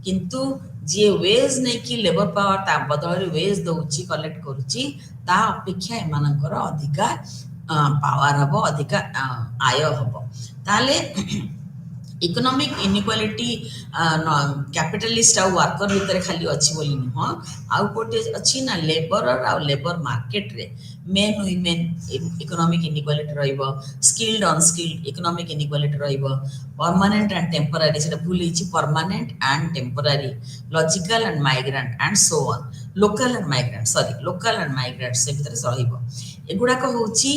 किंतु जे वेज नहीं कि लेबर पावर ता बदल वेज दउची कलेक्ट करुच्ची ता अपेक्षा एमानकर अधिका पावर हबो अधिका आय हबो ताले इकोनॉमिक इनइक्वालिटी कैपिटलिस्ट आ वर्कर भितर खाली अच्छी बोली नुह आउ कोटे अच्छी ना लेबर और लेबर मार्केट रे मेन वुमेन इकोनॉमिक इनइक्वालिटी रहिबो स्किल्ड अनस्किल्ड इकोनॉमिक इनइक्वालिटी रहिबो परमानेंट एंड टेम्पररी सेटा भूल हिची permanent and temporary logical and migrant and so on local and migrant sorry local and migrant से भितर रहिबो एगुडाक होची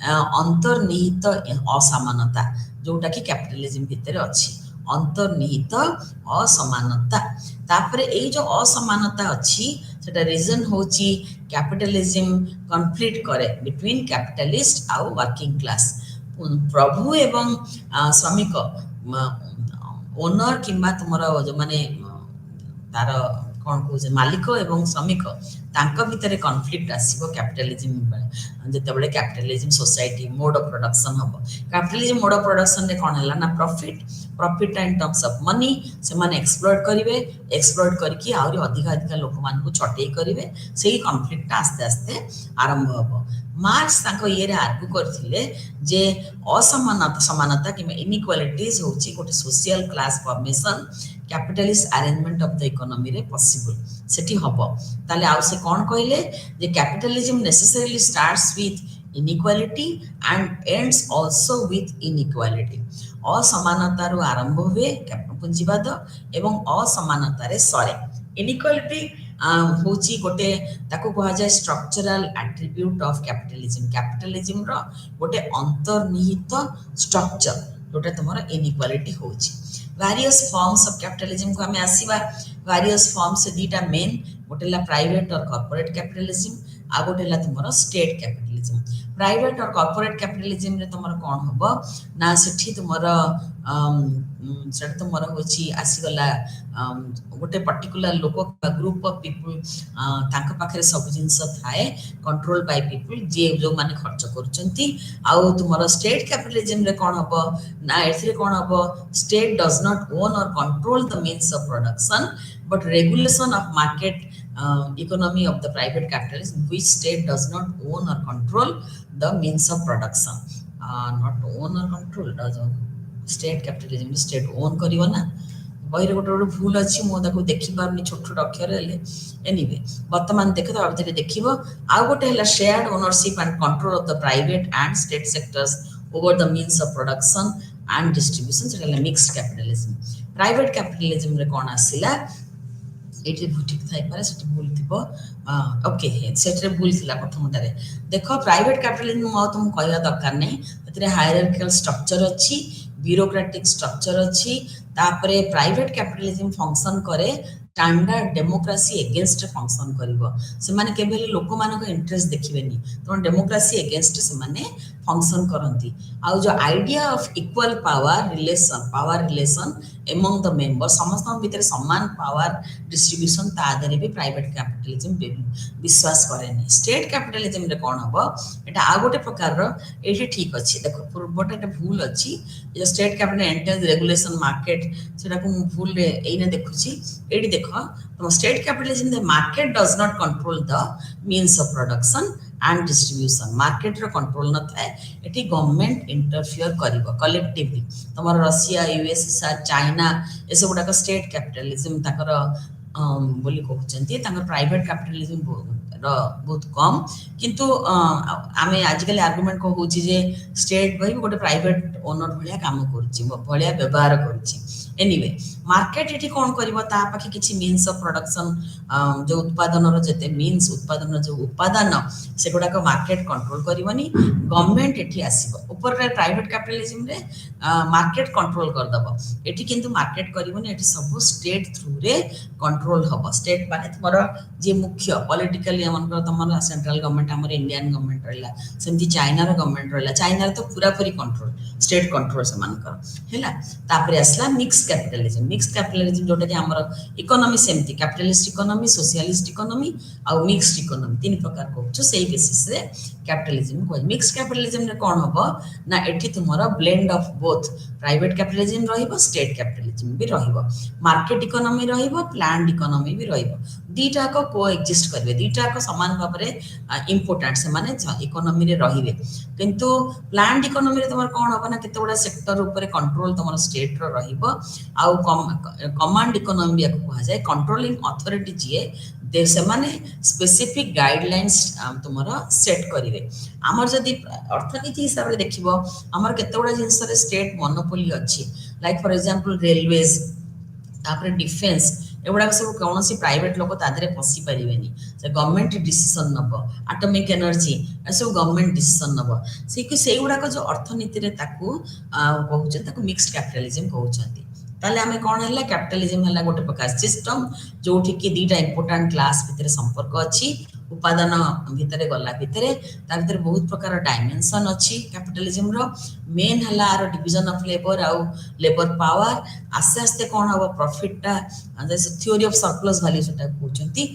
अंतर्निहित असमानता जोटा कि कैपिटलिज्म भितर अच्छी अंतर्निहित असमानता तापरे ए जो असमानता अच्छी सेटा रीजन होची कैपिटलिज्म कॉन्फ्लिक्ट करे बिटवीन कैपिटलिस्ट आउ वर्किंग क्लास प्रभु एवं श्रमिक ओनर किंबा तुमर जो माने तार कौन कहे मालिक एवं श्रमिक तांका भितर कॉन्फ्लिक्ट आसीबो कैपिटलिज्म जते बळे capitalism society mode of production हबो कैपिटलिज्म मोड ऑफ प्रोडक्शन रे कोन हला ना profit in terms of money से माने एक्सप्लॉइट करके आउरी अधिक लोक मान को छटई करिवे सेही कॉन्फ्लिक्ट आस्ते आस्ते आरंभ हबो मार्क्स तांको ये रे आर्ग्यू करथिले जे असमानता समानता कि इनइक्वालिटीज होची गोटे social class formation capitalist arrangement of the economy रे पॉसिबल सेठी हबो ताले आउ से कोन कहले जे capitalism necessarily starts with inequality and ends also with inequality असमानता रु आरंभ हुए पूंजीवाद एवं असमानता रे सरे इनइक्वालिटी होची गोटे ताको कहा जाय स्ट्रक्चरल एट्रिब्यूट ऑफ कैपिटलिज्म रो गोटे अंतर्निहित स्ट्रक्चर जोटा तुमर इनइक्वालिटी होची वेरियस फॉर्म्स ऑफ कैपिटलिज्म को हमें आसीबा वेरियस फॉर्म्स से दीटा मेन गोटे ला प्राइवेट और कॉर्पोरेट कैपिटलिज्म आ गोटे ला तुमर स्टेट कैपिटलिज्म प्राइवेट और कॉर्पोरेट कैपिटलिज्म रे तुमर कोन हबो ना सेठी तुमर सेठ तुमर होची आसी गला गोटे पर्टिकुलर लोक ग्रुप ऑफ पीपल तांका पाखरे सब जिंस थाए कंट्रोल बाय पीपल जे जो माने खर्च करचंती आउ तुमर स्टेट कैपिटलिज्म रे कोन हबो ना एथरे कोन हबो स्टेट डज नॉट ओन और control the means of production but regulation of market economy of the private capitalism which state does not own or control the means of production not own or control does state capitalism state own करियो ना बहिरे गोटे भूल अच्छी मो ताको देखि पारनी छोट छोट अक्षर हेले एनीवे वर्तमान देख तो आबते देखिबो आ गोटे हला shared ownership and control of the private and state sectors over the means of production and distribution सेला मिक्स्ड कैपिटलिज्म प्राइवेट कैपिटलिज्म रे कोन आसिला एटी ठीक थाई पारे सेटी भूल थिबो ओके सेटरे भूल थिला प्रथम तारे देखो प्राइवेट कैपिटलिज्म म तुम कहया दरकार नै एतरे हायरार्किकल स्ट्रक्चर अछि ब्यूरोक्रेटिक स्ट्रक्चर अछि तापरे प्राइवेट कैपिटलिज्म फंक्शन करे स्टैंडर्ड डेमोक्रेसी अगेंस्ट फंक्शन करिवो से माने केबेले लोक मानको इंटरेस्ट देखिबेनी तो डेमोक्रेसी अगेंस्ट से माने फंक्शन करंती आ जो idea of equal power relation among the member समस्त भीतर समान पावर डिस्ट्रीब्यूशन ता आधार भी प्राइवेट कैपिटलिज्म विश्वास करेनी स्टेट कैपिटलिज्म रे कोन हबो एटा आ गोटे प्रकार रो एठी ठीक अछि देखो पूर्वटा एटा भूल अछि जे state capital enters regulation market सेटा को भूल रे एइने देखुछि एठी देखो तो state capitalism the market does not control the means of production and distribution market रो कंट्रोल न थाए एठी गवर्नमेंट इंटरफियर करिवो कलेक्टिवली तमर रशिया यूएसए चाइना ए सब गुडा स्टेट कैपिटलिज्म ताकर बोली कहउचंती ताकर प्राइवेट कैपिटलिज्म बहुत कम किंतु आमे आजकल आर्गुमेंट को होची जे स्टेट भाई गोटे प्राइवेट ओनर भलिया काम करची भलिया व्यवहार करची एनीवे मार्केट एठी कोन करबो ता पाखे किछि मीन्स ऑफ प्रोडक्शन जो उत्पादन रो जते मीन्स उत्पादन जो उत्पादन से गुडा को मार्केट कंट्रोल करबनी गवर्नमेंट एठी आसीबो ऊपर रे प्राइवेट कैपिटलिज्म रे मार्केट कंट्रोल कर दबो एठी किंतु मार्केट करबनी एठी सब स्टेट थ्रू रे कंट्रोल हबो स्टेट माने तमरो जे मुख्य पॉलिटिकली हमन तमरो सेंट्रल गवर्नमेंट हमर इंडियन गवर्नमेंट रहला सेमती चाइना रो गवर्नमेंट रहला चाइना रो तो पूरा पूरी कंट्रोल स्टेट कंट्रोल से मान कर हैला तापरे असला मिक्स मिक्स कैपिटलिज्म जोटा कि हमर इकोनॉमी सेमती कैपिटलिस्ट इकोनॉमी सोशलिस्ट इकोनॉमी आ मिक्स्ड इकोनॉमी तीन प्रकार कहूँ से बेसिस रे कैपिटलिज्म कह मिक्स कैपिटलिज्म रे कौन हम ना एठी तुमरा blend of both private capitalism रहिबो स्टेट कैपिटलिज्म भी रहिबो मार्केट इकोनॉमी रहिबो प्लान्ड इकोनॉमी भी रहिबो दीटा को कोएक्जिस्ट करिवे दीटा को समान भाव में इंपोर्टेंट से माने इकोनॉमी रे रहिबे किंतु प्लान्ड इकोनॉमी रे तुमर कोन होबा ना केते बडा सेक्टर ऊपर कंट्रोल तुमर स्टेट रो रहिबो आ कमांड इकोनॉमी या को जाय कंट्रोलिंग अथॉरिटी जे दे से माने स्पेसिफिक गाइडलाइंस तुमरा सेट करिवे हमर जदी अर्थनीति हिसाब रे देखिबो हमर केते बडा जिंस रे स्टेट मोनोपोली अछि लाइक फॉर एग्जांपल रेलवेज तापर डिफेंस एगुड़ा सब कौन सी प्राइवेट लोक तादरे पशि पारे से गवर्नमेंट डिसीजन नब एटॉमिक एनर्जी सब गवर्नमेंट डिसीजन नब से गुड़ाक जो अर्थनीति रे ताकू कहते मिक्स्ड कैपिटलिज्म कहते ताले आमे कौन है कैपिटलिज्म है गोटे प्रकार सिस्टम जो कि दीटा इंपोर्टेंट क्लास भितर संपर्क अच्छी उपादान भितर गला भितर बहुत प्रकार डायमेंशन अच्छी कैपिटलिज्म रो मेन है आर डिवीजन ऑफ लेबर आउ लेबर पावर आस्ते आस्ते कौन हम प्रॉफिटा थ्योरी ऑफ सरप्लस वैल्यू से कहते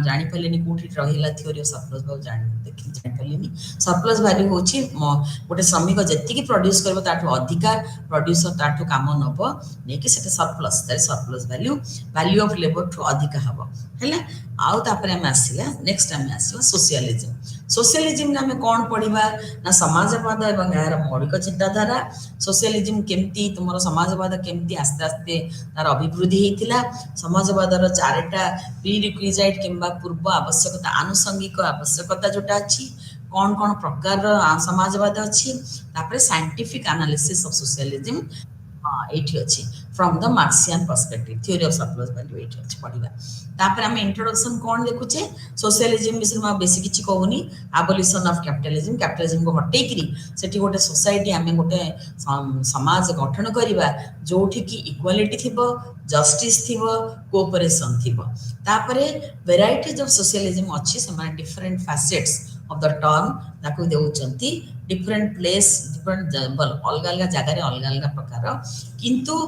जानी पारे कौटी रहा थ्योरी ऑफ सरप्लस वैल्यू जानी पारे सरप्लस वैल्यू हूँ गोटे श्रमिक जी प्रोड्यूस कर अधिका प्रोड्यूसर ताठू काम नब नहीं कि surplus surplus value value of labour ठू अधिका हम है आउ तापर आम आसला नेक्स्ट आम आसला सोशलिज्म सोशलिज्म आम कौन पढ़ा ना समाजवाद एवं यार मौलिक चिंताधारा सोशलिज्म केमती तुम समाजवाद केमती आस्ते आस्ते तार अभिवृद्धि होता समाजवाद चारिटा प्रीरिक्विजिट किंबा पूर्व आवश्यकता आनुषंगिक आवश्यकता जोटा अच्छी कौन कौन प्रकार समाजवाद अच्छी तापर साइंटिफिक एनालिसिस ऑफ सोशलिज्म एठी अछि from the Marxian perspective theory of surplus value एठी अछि पढिबा तापर हम इंट्रोडक्शन कोन देखुचे सोशलिज्म विषय में बेसी किछि कहूनी एबोलिशन ऑफ कैपिटलिज्म को हटेकरी सेठी गोटे सोसाइटी हमें गोटे समाज गठन करिबा जोठी की इक्वालिटी थिबो जस्टिस थिबो कोऑपरेशन थिबो तापर वेराइटीज ऑफ सोशलिज्म अछि से माने different facets of the term ताकू देउचंती डिफरेंट प्लेस डिफरेंट अलग अलग जगह रे अलग अलग प्रकार किंतु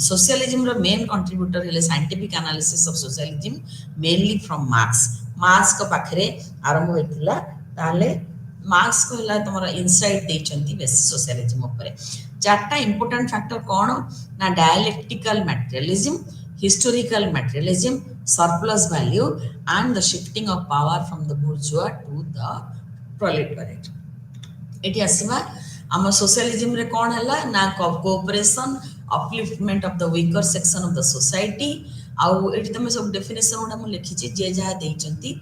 सोशलिज्म रो मेन कंट्रीब्यूटर हेले scientific analysis of socialism mainly from marks को पाखरे आरंभ होइतिला ताले मार्क्स को हला तमरा इनसाइट देचंती बेसी सोशलिज्म ऊपर चारटा इंपोर्टेंट फैक्टर कोन ना dialectical materialism historical materialism surplus value and the shifting of power from the bourgeois to the proletariat एटी आसीबा हम सोशलिज्म रे कोन हला ना cooperation upliftment of the weaker section of the society आउ एटी तमे सब डेफिनेशन उडा मु लिखि छी जे जहा देइचंती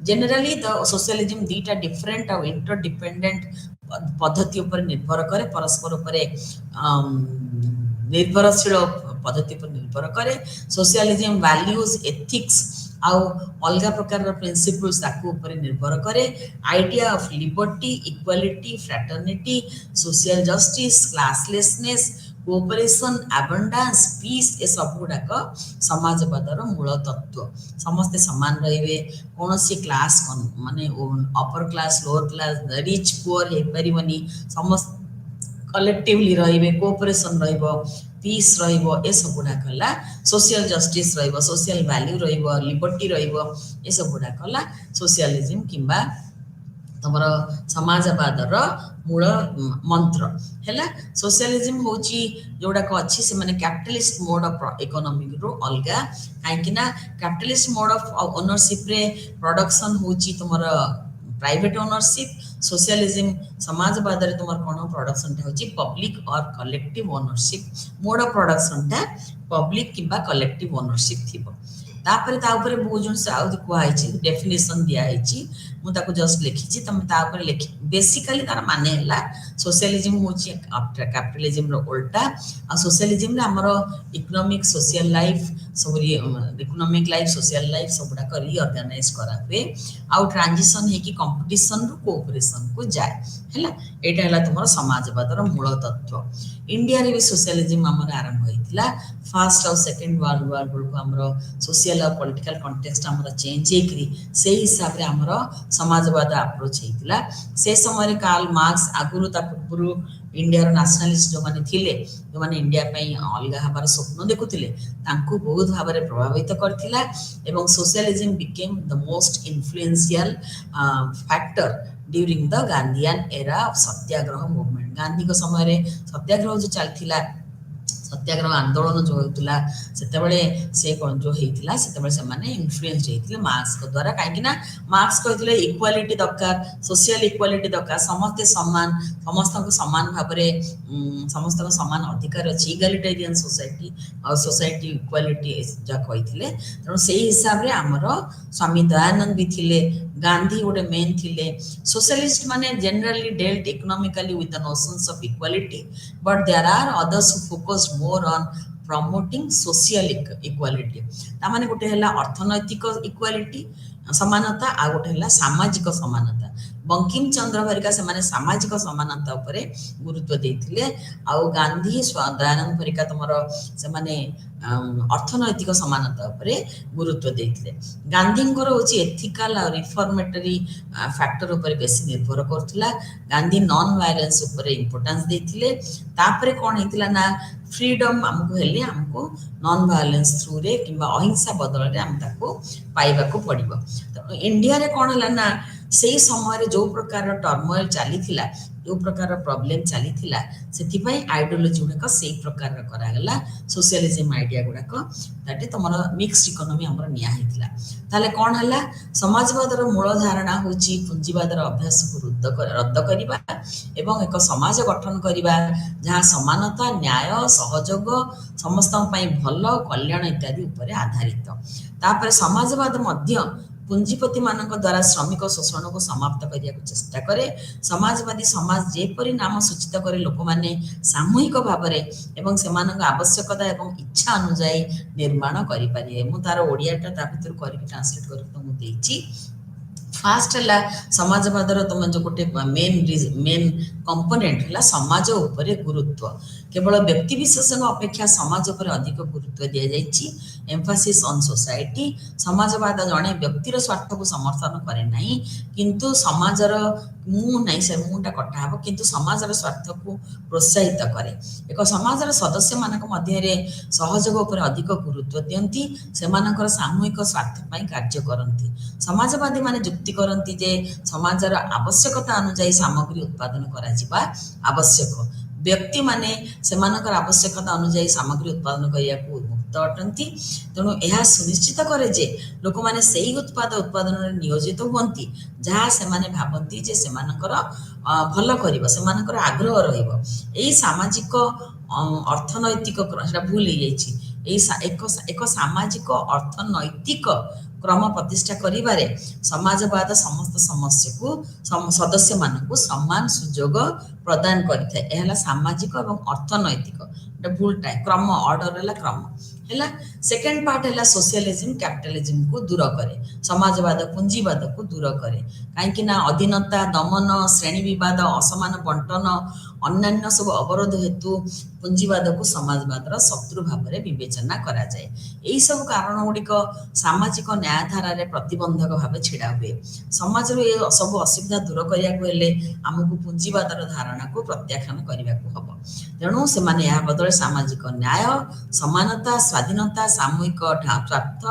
जनरली द सोशलिज्म दीटा डिफरेंट और इंटरडिपेंडेंट पद्धति ऊपर निर्भर करे परस्पर ऊपर निर्भरशील पद्धति पर निर्भर करे सोशलिज्म वैल्यूज एथिक्स आउ अलग प्रकार प्रिंसिपल्स ताकू ऊपर निर्भर करे idea of liberty equality fraternity social justice classlessness cooperation abundance peace ए सब गुड़ाक समाजवादर मूल तत्व समस्ते समान रहिबे कोनोसी क्लास माने upper class lower class rich poor हे परिबनी समस्त कलेक्टिवली रहिबे कोऑपरेशन रहिबो पीस रहिबो ए सब गुडा कला सोशल जस्टिस रहिबो सोशल वैल्यू रहिबो लिबर्टी रहिबो ए सब गुडा कला सोशलिज्म किंबा तमर समाजवादर मूल मंत्र हैला सोशलिज्म होची जोडा को अच्छी से माने कैपिटलिस्ट मोड ऑफ इकोनॉमी रो अलगा काहे कि ना कैपिटलिस्ट मोड ऑफ ओनरशिप रे प्रोडक्शन होची तमर प्राइवेट ओनरशिप सोशलिज्म समाजवाद रे तुमर कोन प्रोडक्शन टा होची पब्लिक और collective ownership mode of production टा पब्लिक किबा कलेक्टिव ओनरशिप थिबो तापर ता ऊपर बहुत जन से आउ को आइची डेफिनेशन दिया आइची मु ताको जस्ट लिखिची तम ता ऊपर लिखि बेसिकली तार माने हला सोशलिज्म होची कैपिटलिज्म रो उल्टा आ सोशलिज्म रे हमरो इकोनॉमिक सोशल लाइफ सब इकोनॉमिक लाइफ सोशल लाइफ सबडा कर रीऑर्गेनाइज करा हुए आउ ट्रांजिशन है कि कंपटीशन रो कोऑपरेशन को जाए हैला एटा हला तुमरो समाजवाद रो मूल तत्व इंडिया रे भी सोशलिज्म हमर आरंभ होइतिला फर्स्ट और सेकंड वर्ल्ड वार को हमरो सोशल और पॉलिटिकल कॉन्टेक्स्ट हमरो चेंज हेकरी से हिसाब रे हमरो समाजवाद अप्रोच हेतिला से समय कार्ल मार्क्स आगुरु ता पूर्व इंडिया नेशनलिस्ट जो माने थिले जो माने इंडिया पई अलगा हबार स्वप्न देखुथिले तांको बहुत भाव में प्रभावित करथिला एवं socialism became the most influential factor during the Gandhian era of Satyagraha movement Gandhi को समय रे सत्याग्रह जो चलथिला सत्याग्रह आंदोलन जो होता से कौन जो होता से माने इन्फ्लुएंस होते मार्क्स को द्वारा कहीं मार्क्स कहते इक्वालिटी दरकार सोशल इक्वालिटी दरकार समस्ते समान समस्त को समान भाव में समस्त को समान अधिकार अच्छी इगालिटेरियन सोसाइटी और सोसाइटी इक्वालिटी जहाँ कहते तेणु से हिसाब से आमर स्वामी दयानंद भी थिले गांधी गोटे मेन थिले सोशलिस्ट माने generally dealt economically with the notions of equality but there are others who focused more on promoting social equality तामाने गोटे हला अर्थनैतिक इक्वालिटी समानता आ गोटे हला सामाजिक समानता बंकिम चंद्र भरिका से माने सामाजिक समानता उपरे गुरुत्व देथिले आ गांधी दयानंद भरिका तमर से माने अर्थनैतिक समानता उपरे गुरुत्व देथिले गांधींकर होची एथिकल और रिफॉर्मेटरी फैक्टर उपरे बेसी निर्भर करथला गांधी नॉन वायलेंस उपरे इंपोर्टेंस देथिले तापरे कोन हेतिला ना फ्रीडम हमको हेले हमको नॉन वायलेंस थ्रू रे किंबा अहिंसा बदल रे हम ताको पाइबा को पड़िबो तो इंडिया रे कोन हला ना से समय जो प्रकार टर्मोइल चली जो प्रकार प्रॉब्लम चली से आइडियोलॉजी गुड़ाक से प्रकार करागला सोशलिज्म आइडिया गुड़ाक दैट तुम मिक्स्ड इकोनॉमी हमर निया हेतिला ताले कोन हला समाजवादर मूल धारणा होची पूंजीवादर अभ्यास को रद्द करिबा एवं एक समाज गठन करिबा जहाँ समानता न्याय सहयोग समस्त भल कल्याण इत्यादि उपरे आधारित तापर समाजवाद मध्य पुंजीपति मानक द्वारा श्रमिक शोषण को समाप्त करने को चेष्टा करे समाजवादी समाज जेपरी नाम सूचित करे लोक माने सामूहिक भाव एवं सेमानक आवश्यकता एवं इच्छा अनुसार निर्माण करि पारे मु तार ओडियाटा ता भितर करके ट्रांसलेट करके तुमको देछि फास्ट है समाजवादर तुम जो गोटे मेन कंपोनेंट है समाज उपरे गुरुत्व केवल व्यक्ति विशेष अपेक्षा समाज उपरे अधिक गुरुत्व दि जाइए एम्फासिस ऑन सोसाइटी समाजवाद जड़े व्यक्तिर स्वार्थ को समर्थन करे नहीं किंतु समाजर मु नहीं से मुटा कटा हम किंतु समाजर स्वार्थ को प्रोत्साहित करे एक समाजर सदस्य मानक मध्य सहयोग उपरे अधिक गुरुत्व दियंती सेमानकर सामूहिक स्वार्थ पई कार्य करती समाजवादी माने युक्ति करती जे समाजर आवश्यकता अनुसार सामग्री उत्पादन करा आवश्यक व्यक्ति माने सेमानकर आवश्यकता अनुसार सामग्री उत्पादन करने मुक्त अटंती तेणु यह सुनिश्चित करे जे लोक माने सही उत्पादन नियोजित हुंती जहाँ से माने भावती जे सेमानकर भल करिवो सेमानकर आग्रह रहिबो एई सामाजिक अर्थनैतिक भूल एक सामाजिक अर्थनैतिक क्रम प्रतिष्ठा करिबारे समाजवाद समस्त समस्या को सदस्य मानक समान सुजोग प्रदान करिଥାଏ एहला सामाजिक एवं अर्थनैतिक भूल टाइप क्रम ऑर्डर है क्रम है सेकेंड पार्ट है सोशलिज्म कैपिटलिज्म को दूर करे समाजवाद पूंजीवाद को दूर करे कहीं अधीनता दमन श्रेणी विवाद असमान बंटन अन्य सब अवरोध हेतु पूंजीवाद को समाजवाद शत्रु भाव में विवेचना करा जाए यही सब कारण गुड़िक सामाजिक न्यायधारा प्रतिबंधक भाव छिड़ा हुए समाज सब असुविधा दूर करने आमको पूंजीवादर धारणा को प्रत्याख्यान करने को हम तेणु से बदले सामाजिक न्याय समानता स्वाधीनता सामूहिक स्वार्थ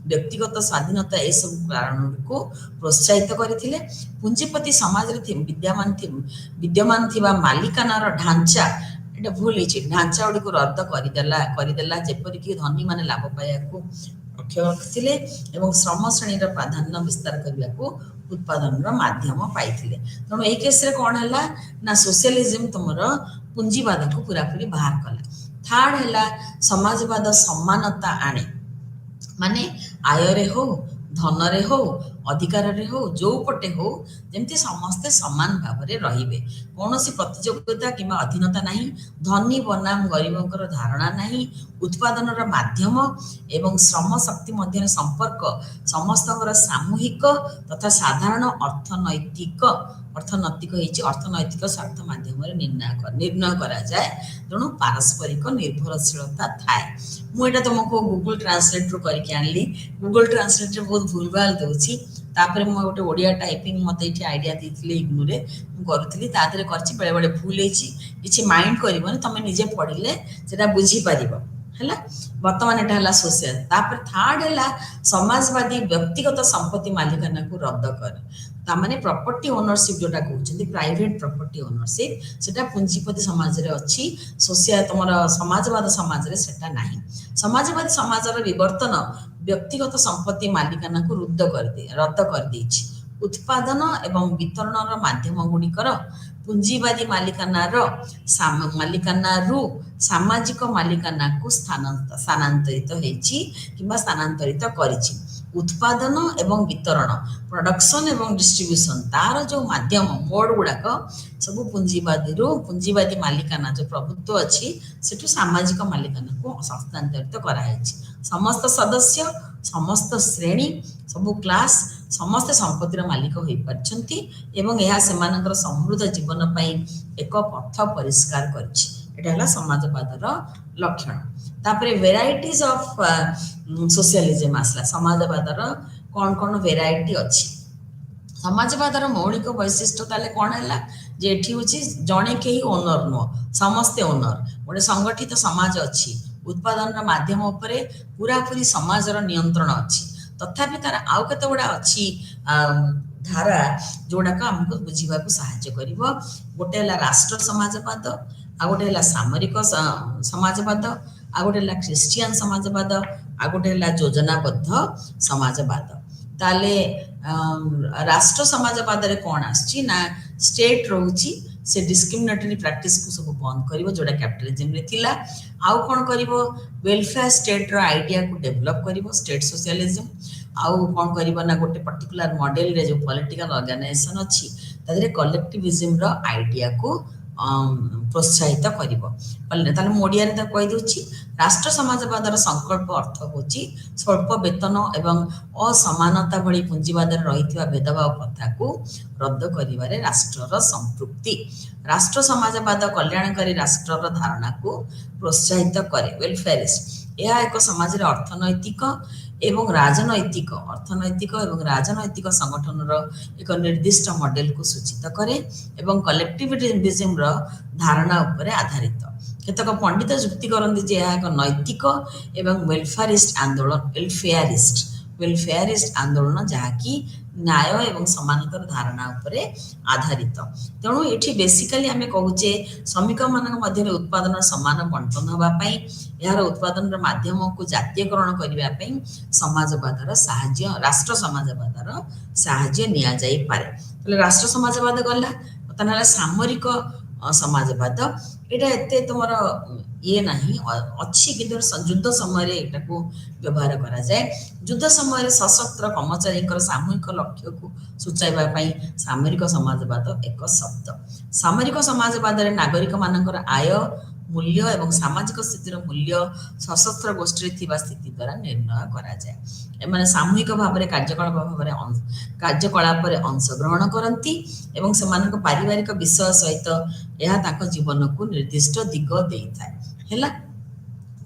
व्यक्तिगत स्वाधीनता ये सब कारण को प्रोत्साहित करते पूंजीपति समाज विद्यमान थी मालिकानार ढांचा ये भूल ढांचा गुड़ी को रद्द करदेला जेपरिक धनी माने लाभ पाइबा लक्ष्य रखिले एवं श्रम श्रेणी प्राधान्य विस्तार करने को उत्पादन माध्यम पाइथिले तेणु ये केस रे कौन है ना सोशलिज्म तुमर पूंजीवाद को पूरा पूरी बाहर कला थर्ड है समाजवाद समानता आने माने आय रे हो धन रे हो अधिकार रे हो जो पटे हो जमती समस्ते समान भाव में रहिबे कौन सी प्रतियोगिता किंबा अधीनता नहीं धनी बनाम गरीबों धारणा नहीं उत्पादन माध्यम एवं श्रम शक्ति मध्य संपर्क समस्त सामूहिक तथा साधारण अर्थनैतिक अर्थनैतिक स्वार्थ माध्यम निर्णय करा जाए तेणु पारस्परिक निर्भरशीलता थाए मुझे तुमको गूगल ट्रांसलेट रू करके आनली गूगल ट्रांसलेट बहुत भूल भाल दूसरी तापर मु गोटे ओडिया टाइपिंग मते इठी आइडिया देथिले इग्नूरे मु करूथिली ता देरे करछि बेले बेले भूल हेछि किछि माइंड करिवनी तमे निजे पढिले सेटा बुझी परिबो हैला वर्तमान एटा हला सोशल तापर थर्ड हला समाजवादी व्यक्तिगत संपत्ति मालिकाना को रद्द कर ता माने प्रॉपर्टी ओनरशिप जोटा कहउछन्ती प्राइवेट प्रॉपर्टी ओनरशिप सेटा पूंजीपति समाज रे अछि सोशल तमरा समाजवाद समाज रे सेटा नाही समाजवादी समाज रे विवर्तन व्यक्तिगत संपत्ति मालिकाना को रद्द कर देछि उत्पादन एवं वितरण रो माध्यम गुडिकर पुंजीवादी मालिकाना रु सामाजिक मालिकाना को स्थानांतरित हेछि किबा स्थानांतरित करिछि उत्पादन एवं वितरण प्रोडक्शन एवं डिस्ट्रीब्यूशन तार जो माध्यम मोड गुड़ाक सब पुंजीवादी मालिकाना जो प्रभुत्व अच्छी सेठू सामाजिक मालिकाना को हस्तांतरित कराइछि समस्त सदस्य समस्त श्रेणी सब क्लास समस्त संपत्तिर मालिक होई पारछंती एवं यह सेमानकर समृद्ध जीवन पई एक पथ परिष्कार करछि एटा हला समाजवादर लक्षण तापरे वेराइटीज ऑफ सोशलिज्म आसला समाजवादर कौन कौन वेराइटी अछि समाजवादर मौलिक वैशिष्ट्य ताले कौन हैला जे एठी होछि जणे केही ओनर नो समस्त ओनर गोटे संगठित समाज अछि उत्पादन माध्यम उपरे पूरा पूरी समाजर नियंत्रण अछि तथापि तार आउ केते गुडा अछि धारा जोड़ा का हमको बुझीबा को सहायता करिवो गोटे हला राष्ट्र समाजवाद आ गोटे हला सामरिक समाजवाद आ गोटे हला क्रिश्चियन समाजवाद आ गोटे हला योजनाबद्ध समाजवाद ताले राष्ट्र समाजवाद रे कोन आछि ना स्टेट रहउची से डिस्क्रिमिनेटरी प्रैक्टिस को सब बंद करिवो जोड़ा कैपिटलिज्म रे थिला आउ कोन करिवो वेलफेयर स्टेट रो आइडिया को डेवलप करिवो स्टेट सोशलिज्म आउ कोन करिवो ना गोटे पर्टिकुलर मॉडल रे जो पॉलिटिकल ऑर्गेनाइजेशन अछि तादरे कलेक्टिविज्म रो आइडिया को प्रोत्साहित करिवो ताले मोडिया रे कहि दोछि राष्ट्र समाजवादर संकल्प अर्थ होछि स्वल्प वेतन एवं असमानता भली पुंजीवादर रहितवा भेदभाव प्रथा को रद्द करिवारे राष्ट्रर संपृक्ति राष्ट्र समाजवाद कल्याणकारी राष्ट्रर धारणा को प्रोत्साहित करे वेलफेयरिस्ट यह एक समाज रे अर्थनैतिक एवं राजनैतिक राजनैतिक संगठन एक निर्दिष्ट मॉडल को सूचित करे एवं कलेक्टिविज्म रो धारणा उपरे आधारित केतक पंडित जुक्ति करନ୍ତି जे यह एक नैतिक एवं वेलफेयरिस्ट आंदोलन जहाँकि न्याय एवं समानतर धारणा उपरे आधारित तेणु एठी बेसिकली आमे कहूचे श्रमिक मानक मध्य उत्पादन समान बंटन होबा पई यार उत्पादन माध्यम को जातीयकरण करिबा पई समाजवादर सहाय्य राष्ट्र समाजवादर सहाय्य निया जाई पारे तले राष्ट्र समाजवाद गला तनला सामरिक समाजवाद एटा एते तुमर ये नहीं अच्छी किंतु युद्ध समय एटा को व्यवहार करा जाए युद्ध समय सशस्त्र कर्मचारी सामूहिक लक्ष्य को सूचाइबा पई सामरिक समाजवाद एक शब्द सामरिक समाजवाद रे नागरिक मानकर आय मूल्य एवं सामाजिक स्थितिर मूल्य सशस्त्र गोष्ठी थिबा स्थिति द्वारा निर्णय करा जाए एमाने सामूहिक भाव में कार्यकलाप अंशग्रहण करती एवं सेमानक पारिवारिक विषय सहित यह ताको जीवन को निर्दिष्ट दिग देइथाय हैला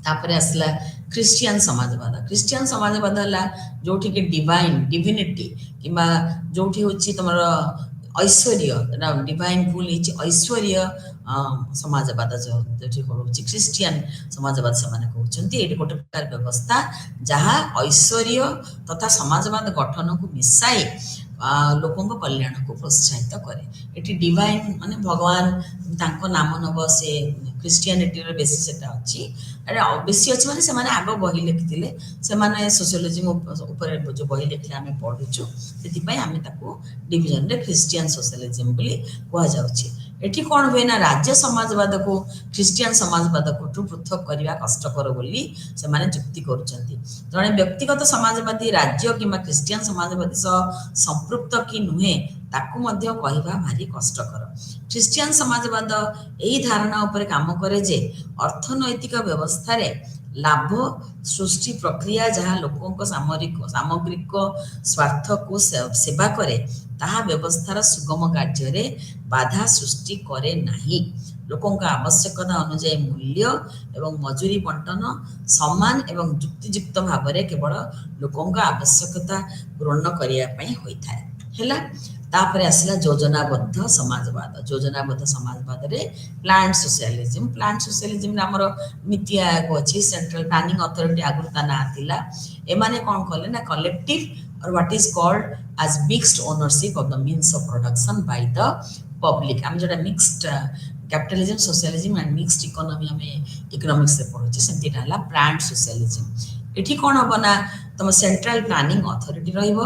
तापरे असला क्रिश्चियन समाजवाद हला जोठी के डिविनिटी किबा जोठी होची तमर ऐश्वर्य डिवाइन भूल ऐश्वर्य समाजवाद जो होची क्रिश्चियन समाजवाद से कहते ये गोटे प्रकार व्यवस्था जहाँ ऐश्वर्य तथा समाजवाद गठन को मिसाई लोकों कल्याण को प्रोत्साहित करे एटी डिवाइन माने भगवान तांको नाम नब से क्रिश्चियनिटी रे बेसी सेटा अछि अरे बेसी अछि माने से माने आगो बही लिखिथिले से माने सोशियोलॉजी ऊपर जो बही लिखले हमें पढुछु सेति पई हमें ताको डिवीजन रे क्रिश्चियन सोशलिज्म बोली कहआ जाउछि एठी कोन होय ना राज्य समाजवाद को क्रिश्चियन समाजवाद को पृथक करवा कष्टकर बोली से माने जुक्ति करूछंती जने व्यक्तिगत समाजवादी राज्य किबा क्रिश्चियन समाजवादी संपृक्त कि नुहे ताकू मध्य कहवा भारी कष्टकर क्रिश्चियन समाजवाद यही धारणा ऊपर काम करे जे अर्थनैतिक व्यवस्था रे ଲାଭ ସୃଷ୍ଟି ପ୍ରକ୍ରିୟା ଯାହା ଲୋକଙ୍କ ସାମଗ୍ରିକ ସ୍ୱାର୍ଥକୁ ସେବା କରେ ତାହା ବ୍ୟବସ୍ଥାର ସୁଗମ କାର୍ଯ୍ୟରେ ବାଧା ସୃଷ୍ଟି କରେ ନାହିଁ। ଲୋକଙ୍କ ଆବଶ୍ୟକତା ଅନୁଯାୟୀ ମୂଲ୍ୟ ଏବଂ ମଜୁରୀ ବଣ୍ଟନ ସମାନ ଏବଂ ଯୁକ୍ତିଯୁକ୍ତ ଭାବରେ କେବଳ ଲୋକଙ୍କ ଆବଶ୍ୟକତା ପୂରଣ କରିବା ପାଇଁ ହୋଇଥାଏ। ହେଲା, ତାପରେ ଆସିଲା ଯୋଜନାବଦ୍ଧ ସମାଜବାଦ। ଯୋଜନାବଦ୍ଧ ସମାଜବାଦରେ ପ୍ଲାଣ୍ଟ ସୋସିଆଲିଜିମ୍। ପ୍ଲାଣ୍ଟ ସୋସିଆଲିଜିମ୍ରେ ଆମର ନୀତି ଆୟୋଗ ଅଛି, ସେଣ୍ଟ୍ରାଲ ପ୍ଲାନିଂ ଅଥରିଟି ଆଗରୁ ତା ନାଁ ଥିଲା। ଏମାନେ କ'ଣ କଲେ ନା collective or what is called as mixed ownership of the means of production by the public। ଆମେ ଯୋଉଟା ମିକ୍ସଡ କ୍ୟାପିଟାଲିଜମ ସୋସିଆଲିଜମ ଆଣ୍ଡ ମିକ୍ସଡ ଇକୋନୋମି ଆମେ ଇକୋନୋମିକ୍ସରେ ପଢୁଛେ, ସେମିତିଟା ହେଲା ପ୍ଲାଣ୍ଟ ସୋସିଆଲିଜମ। ଏଠି କ'ଣ ହବ ନା ତମ ସେଣ୍ଟ୍ରାଲ ପ୍ଲାନିଂ ଅଥରିଟି ରହିବ,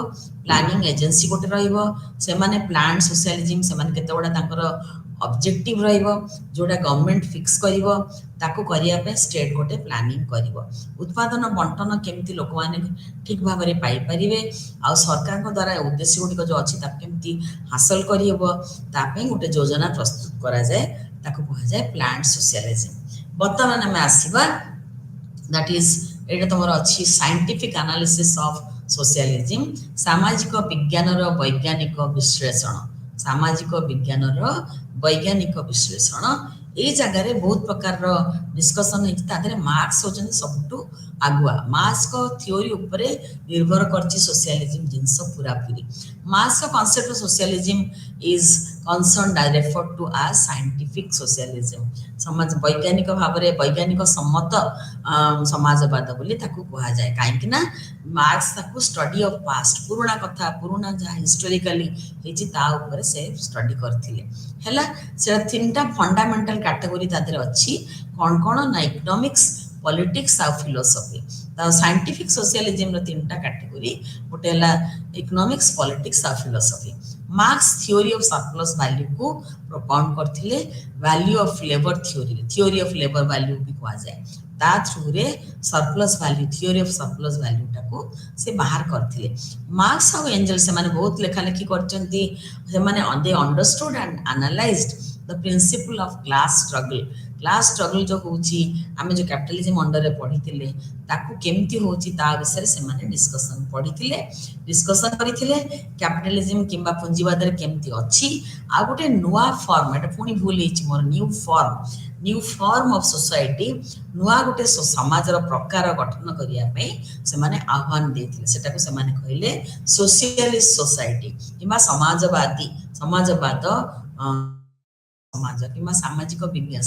ପ୍ଲାନିଂ ଏଜେନ୍ସି ଗୋଟେ ରହିବ, ସେମାନେ ପ୍ଲାଣ୍ଟ ସୋସିଆଲିଜମ, ସେମାନେ କେତେ ଗୁଡ଼ା ତାଙ୍କର ଅବଜେକ୍ଟିଭ ରହିବ ଯୋଉଟା ଗଭର୍ଣ୍ଣମେଣ୍ଟ ଫିକ୍ସ କରିବ, ତାକୁ କରିବା ପାଇଁ ଷ୍ଟେଟ୍ ଗୋଟେ ପ୍ଲାନିଂ କରିବ। ଉତ୍ପାଦନ ବଣ୍ଟନ କେମିତି ଲୋକମାନେ ଠିକ ଭାବରେ ପାଇପାରିବେ ଆଉ ସରକାରଙ୍କ ଦ୍ୱାରା ଉଦ୍ଦେଶ୍ୟ ଗୁଡ଼ିକ ଯେଉଁ ଅଛି ତାକୁ କେମିତି ହାସଲ କରିହେବ ତା ପାଇଁ ଗୋଟେ ଯୋଜନା ପ୍ରସ୍ତୁତ କରାଯାଏ, ତାକୁ କୁହାଯାଏ ପ୍ଲାଣ୍ଟ ସୋସିଆଲିଜମ। ବର୍ତ୍ତମାନ ଆମେ ଆସିବା ଦ୍ୟାଟ୍ ଇଜ୍ ଏଇଟା ତମର ଅଛି ସାଇଣ୍ଟିଫିକ ଆନାଲିସିସ୍ ଅଫ ସୋସିଆଲିଜମ, ସାମାଜିକ ବିଜ୍ଞାନର ବୈଜ୍ଞାନିକ ବିଶ୍ଳେଷଣ। ସାମାଜିକ ବିଜ୍ଞାନର ବୈଜ୍ଞାନିକ ବିଶ୍ଳେଷଣ ଏଇ ଜାଗାରେ ବହୁତ ପ୍ରକାରର ଡିସ୍କସନ୍ ହେଇଛି। ତା ଦେହରେ ମାର୍କ୍ସ ହେଉଛନ୍ତି ସବୁଠୁ ଆଗୁଆ। ମାର୍କ୍ସଙ୍କ ଥିଓରି ଉପରେ ନିର୍ଭର କରିଛି ସୋସିଆଲିଜମ ଜିନିଷ ପୁରାପୁରି। ମାର୍କ୍ସଙ୍କ concept of socialism is concerned I refer to as scientific socialism. ସମାଜ ବୈଜ୍ଞାନିକ ଭାବରେ ବୈଜ୍ଞାନିକ ସମ୍ମତ ସମାଜବାଦ ବୋଲି ତାକୁ କୁହାଯାଏ। କାହିଁକି ନା ମାର୍କ୍ସ ତାକୁ ଷ୍ଟଡି ଅଫ ପାଷ୍ଟ, ପୁରୁଣା କଥା, ପୁରୁଣା ଯାହା ହିଷ୍ଟୋରିକାଲି ହେଇଛି ତା ଉପରେ ସେ ଷ୍ଟଡି କରିଥିଲେ। ହେଲା, ସେଟା ତିନିଟା ଫଣ୍ଡାମେଣ୍ଟାଲ କାଟେଗୋରୀ ତା ଦେହରେ ଅଛି। କ'ଣ କ'ଣ ନା ଇକୋନୋମିକ୍ସ, ପଲିଟିକ୍ସ ଆଉ ଫିଲୋସଫି। ତ ସାଇଣ୍ଟିଫିକ ସୋସିଆଲିଜମର ତିନିଟା କାଟେଗୋରୀ, ଗୋଟେ ହେଲା ଇକୋନୋମିକ୍ସ, ପଲିଟିକ୍ସ ଆଉ philosophy. Marx theory of surplus ଭାଲ୍ୟୁକୁ ପ୍ରପୋଣ୍ଡ କରିଥିଲେ, ଭାଲ୍ୟୁ ଅଫ ଲେବର ଥିଓରିରେ, ଥିଓରି ଅଫ ଲେବର ଭାଲ୍ୟୁ ବି କୁହାଯାଏ। ତା ଥ୍ରୁରେ surplus value, theory of surplus ଭାଲ୍ୟୁଟାକୁ ସେ ବାହାର କରିଥିଲେ। ମାର୍କ୍ସ ଆଉ ଏଞ୍ଜେଲ ସେମାନେ ବହୁତ ଲେଖାଲେଖି କରିଛନ୍ତି। ସେମାନେ they understood and analysed the principle of class struggle. Class struggle ଯେଉଁ ହେଉଛି ଆମେ ଯେଉଁ କ୍ୟାପିଟାଲିଜମ ଅଣ୍ଡରରେ ପଢିଥିଲେ ତାକୁ କେମିତି ହେଉଛି ତା ବିଷୟରେ ସେମାନେ ଡିସ୍କସନ୍ କରିଥିଲେ। କ୍ୟାପିଟାଲିଜମ କିମ୍ବା ପୁଞ୍ଜିବାଦରେ କେମିତି ଅଛି, ଆଉ ଗୋଟେ ନୂଆ ଫର୍ମ, ଏଟା ପୁଣି ଭୁଲ ହେଇଛି ମୋର, ନ୍ୟୁ ଫର୍ମ ଅଫ ସୋସାଇଟି, ନୂଆ ଗୋଟେ ସମାଜର ପ୍ରକାର ଗଠନ କରିବା ପାଇଁ ସେମାନେ ଆହ୍ୱାନ ଦେଇଥିଲେ। ସେଟାକୁ ସେମାନେ କହିଲେ ସୋସିଆଲିଷ୍ଟ ସୋସାଇଟି କିମ୍ବା ସମାଜବାଦ ସମାଜ କିମ୍ବା ସାମାଜିକ ବିଜ୍ଞାନ,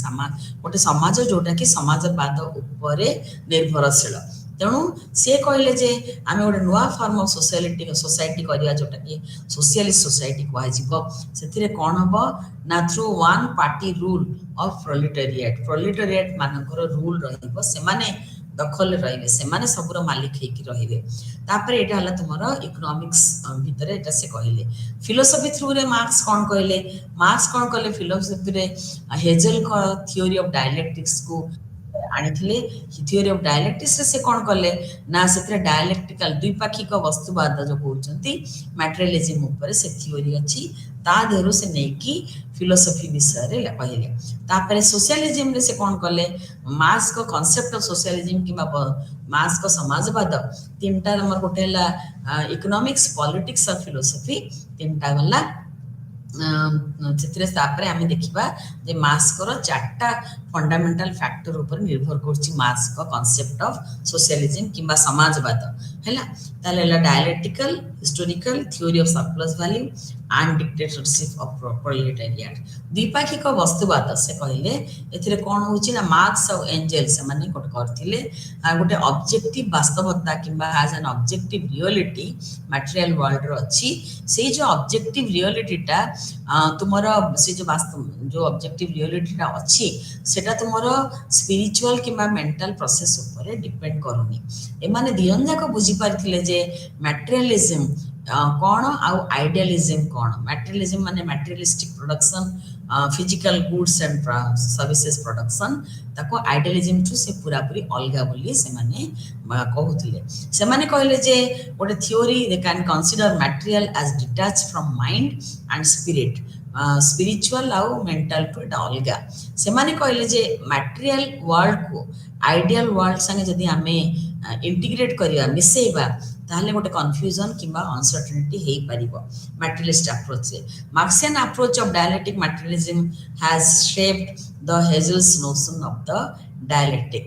ଗୋଟେ ସମାଜ ଯୋଉଟାକି ସମାଜବାଦ ଉପରେ ନିର୍ଭରଶୀଳ। ତେଣୁ ସିଏ କହିଲେ ଯେ ଆମେ ଗୋଟେ ନୂଆ ଫର୍ମ ଅଫ ସୋସାଇଟି କରିବା ଯୋଉଟାକି ସୋସିଆଲିଷ୍ଟ ସୋସାଇଟି କୁହାଯିବ। ସେଥିରେ କ'ଣ ହବ ନା through one party rule of proletariat ମାନଙ୍କର ରୁଲ ରହିବ, ସେମାନେ ଦଖଲରେ ରହିବେ, ସେମାନେ ସବୁର ମାଲିକ ହେଇକି ରହିବେ। ତାପରେ ଏଇଟା ହେଲା ତୁମର ଇକୋନୋମିକ୍ସ ଭିତରେ ଏଇଟା ସେ କହିଲେ। ଫିଲୋସଫି ଥ୍ରୁରେ ମାର୍କ୍ସ କ'ଣ କହିଲେ? ମାର୍କ୍ସ କ'ଣ କଲେ ଫିଲୋସଫିରେ ହେଜେଲଙ୍କ ଥିଓରି ଅଫ ଡାଇଲେକ୍ଟ୍ରିକ୍ସକୁ ଆଣିଥିଲେ। ଥିଓରି ଅଫ ଡାଇଲେକ୍ଟ୍ରିକ୍ସରେ ସେ କ'ଣ କଲେ ନା ସେଥିରେ ଡାଇଲେକ୍ଟ୍ରିକାଲ ଦ୍ୱିପାକ୍ଷିକ ବସ୍ତୁବାଦ ଯେଉଁ କହୁଛନ୍ତି ମ୍ୟାଟେରିଆଲିଜିମ ଉପରେ ସେ ଥିଓରି ଅଛି, ତା ଦେହରୁ ସେ ନେଇକି ଫିଲୋସଫି ବିଷୟରେ କହିଲେ। ତାପରେ ସୋସିଆଲିଜିମରେ ସେ କ'ଣ କଲେ, ମାର୍କ୍ସଙ୍କ କନସେପ୍ଟ ଅଫ ସୋସିଆଲିଜିମ କିମ୍ବା ମାର୍କ୍ସଙ୍କ ସମାଜବାଦ ତିନିଟା ଆମର, ଗୋଟେ ହେଲା ଇକୋନୋମିକ୍ସ, ପଲିଟିକ୍ସ ଆଉ ଫିଲୋସଫି, ତିନିଟା ଗଲା। ସେଥିରେ ତାପରେ ଆମେ ଦେଖିବା ଯେ ମାର୍କ୍ସଙ୍କର ଚାରିଟା ଫଣ୍ଡାମେଣ୍ଟାଲ ଫ୍ୟାକ୍ଟର ଉପରେ ନିର୍ଭର କରୁଛି ମାର୍କ୍ସଙ୍କ କନସେପ୍ଟ ଅଫ ସୋସିଆଲିଜିମ କିମ୍ବା ସମାଜବାଦ। ହେଲା, ତାହେଲେ ହେଲା dialectical, historical, theory of surplus value and dictatorship of proletariat. ଦ୍ୱିପାକ୍ଷିକ ବସ୍ତୁବାଦ ସେ କହିଲେ ଏଥିରେ କ'ଣ ହେଉଛି ନା ମାର୍କ୍ସ ଆଉ ଏଞ୍ଜେଲ ସେମାନେ ଗୋଟେ କରିଥିଲେ ଗୋଟେ ଅବଜେକ୍ଟିଭ ବାସ୍ତବତା କିମ୍ବା ଆଜ୍ ଆନ୍ ଅବଜେକ୍ଟିଭ ରିଅଲିଟି ମ୍ୟାଟେରିଆଲ ୱାର୍ଲଡର ଅଛି। ସେଇ ଯେଉଁ ଅବଜେକ୍ଟିଭ ରିଅଲିଟିଟା ତୁମର ସେ ଯେଉଁ ଅବଜେକ୍ଟିଭ ରିଅଲିଟିଟା ଅଛି ସେଟା ତୁମର ସ୍ପିରିଚୁଆଲ କିମ୍ବା ମେଣ୍ଟାଲ ପ୍ରୋସେସ ଉପରେ ଡିପେଣ୍ଡ କରୁନି। ଏମାନେ ଦୁଇ ଜଣ ଯାକ ବୁଝିପାରିଥିଲେ ଯେ ମ୍ୟାଟେରିଆଲିଜିମ କ'ଣ ଆଉ ଆଇଡିଆଲିଜିମ କ'ଣ। ମ୍ୟାଟେରିଆଲିଜିମ ମାନେ materialistic production, physical goods and services production, ତାକୁ ଆଇଡିଆଲିଜିମଠୁ ସେ ପୁରାପୁରି ଅଲଗା ବୋଲି ସେମାନେ କହୁଥିଲେ। ସେମାନେ କହିଲେ ଯେ ଗୋଟେ theory they can consider material as detach from mind and spirit. Spiritual ଆଉ ମେଣ୍ଟାଲଠୁ ଏଟା ଅଲଗା। ସେମାନେ କହିଲେ ଯେ ମ୍ୟାଟେରିଆଲ ୱାର୍ଲଡକୁ आइडियल वर्ल्ड संगे जदि आमे इंटीग्रेट करिया मिसेइबा ताहले गोटे कन्फ्यूजन किंबा अनसर्टेनिटी हेई परिबो मटेरियलिस्ट अप्रोच से Marxian approach of dialectic materialism has shaped the Hegel's notion of the dialectic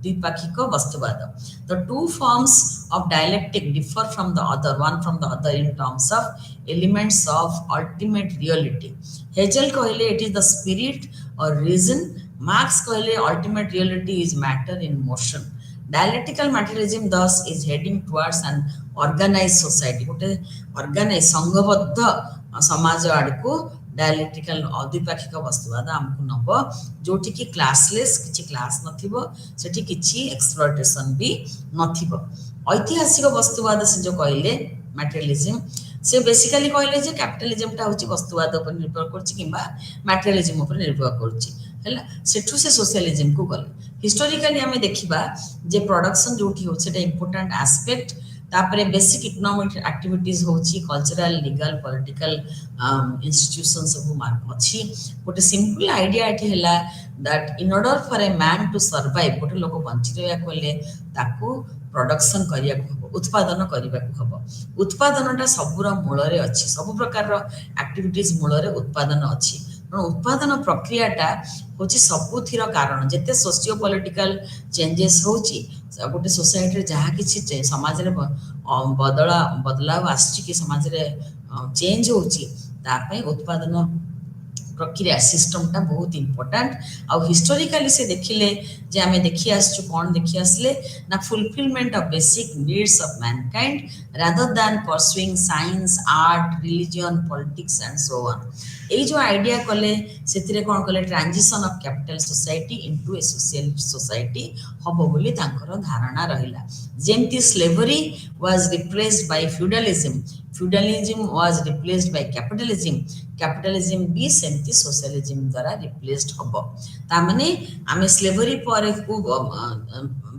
द्विपाक्षिक वस्तुवाद the two forms of dialectic differ from the other one from the other in terms of elements of ultimate reality Hegel कहले it is the spirit or reason Marx कहले ultimate reality is matter in motion dialectical materialism thus is heading towards an organized society गोटे organized संघबद्ध समाज आड़को dialectical द्विपाक्षिक वस्तुवाद आमको नब जोटी की classless किछि class नथिबो सेठी किछि exploitation भी नथिबो ऐतिहासिक वस्तुवाद से जो कहले मटेरियलिज्म से बेसिकली कहले जे कैपिटलिज्म टा होची वस्तुवाद पर निर्भर करछि किबा मटेरियलिज्म पर निर्भर करछि हला सेठु से सोशलिज्म को गले हिस्टोरिकली हमें देखिबा जे प्रोडक्शन जोटी हो सेटा इंपोर्टेंट एस्पेक्ट तापरे बेसिक इकोनॉमिक एक्टिविटीज होची कल्चरल लीगल पॉलिटिकल इंस्टीट्यूशन सब मार्क अछि गोटे सिंपल आइडिया एठी हला that in order for a man to survive गोटे लोक बंची रहया कोले ताकू प्रोडक्शन करिया को उत्पादन करिबा को हबो उत्पादनटा सबुरा मूल रे अछि सब प्रकार रो एक्टिविटीज मूल रे उत्पादन अछि उत्पादन प्रक्रियाटा होची सबुथिर कारण जेते सोशियो पॉलिटिकल चेंजेस होची गोटे सोसाइटी जहाँ किसी समाज रे बदलाव आछि कि समाज रे चेंज होची तापई उत्पादन प्रक्रिया सिस्टम टा बहुत इंपोर्टेंट आ हिस्टोरिकली से देखिले जे हमें देखि आसछु कोन देखि आसले ना fulfilment of basic needs of mankind rather than pursuing science art religion politics and so on এই जो आइडिया कले सेतिरे कोन कले transition of capital society into a social society हबो बोली तांकर धारणा रहिला जेमती slavery was replaced by feudalism was replaced by capitalism भी सेमती सोशलिज्म द्वारा रिप्लेस्ड हबो ता माने आमे स्लेवरी पर को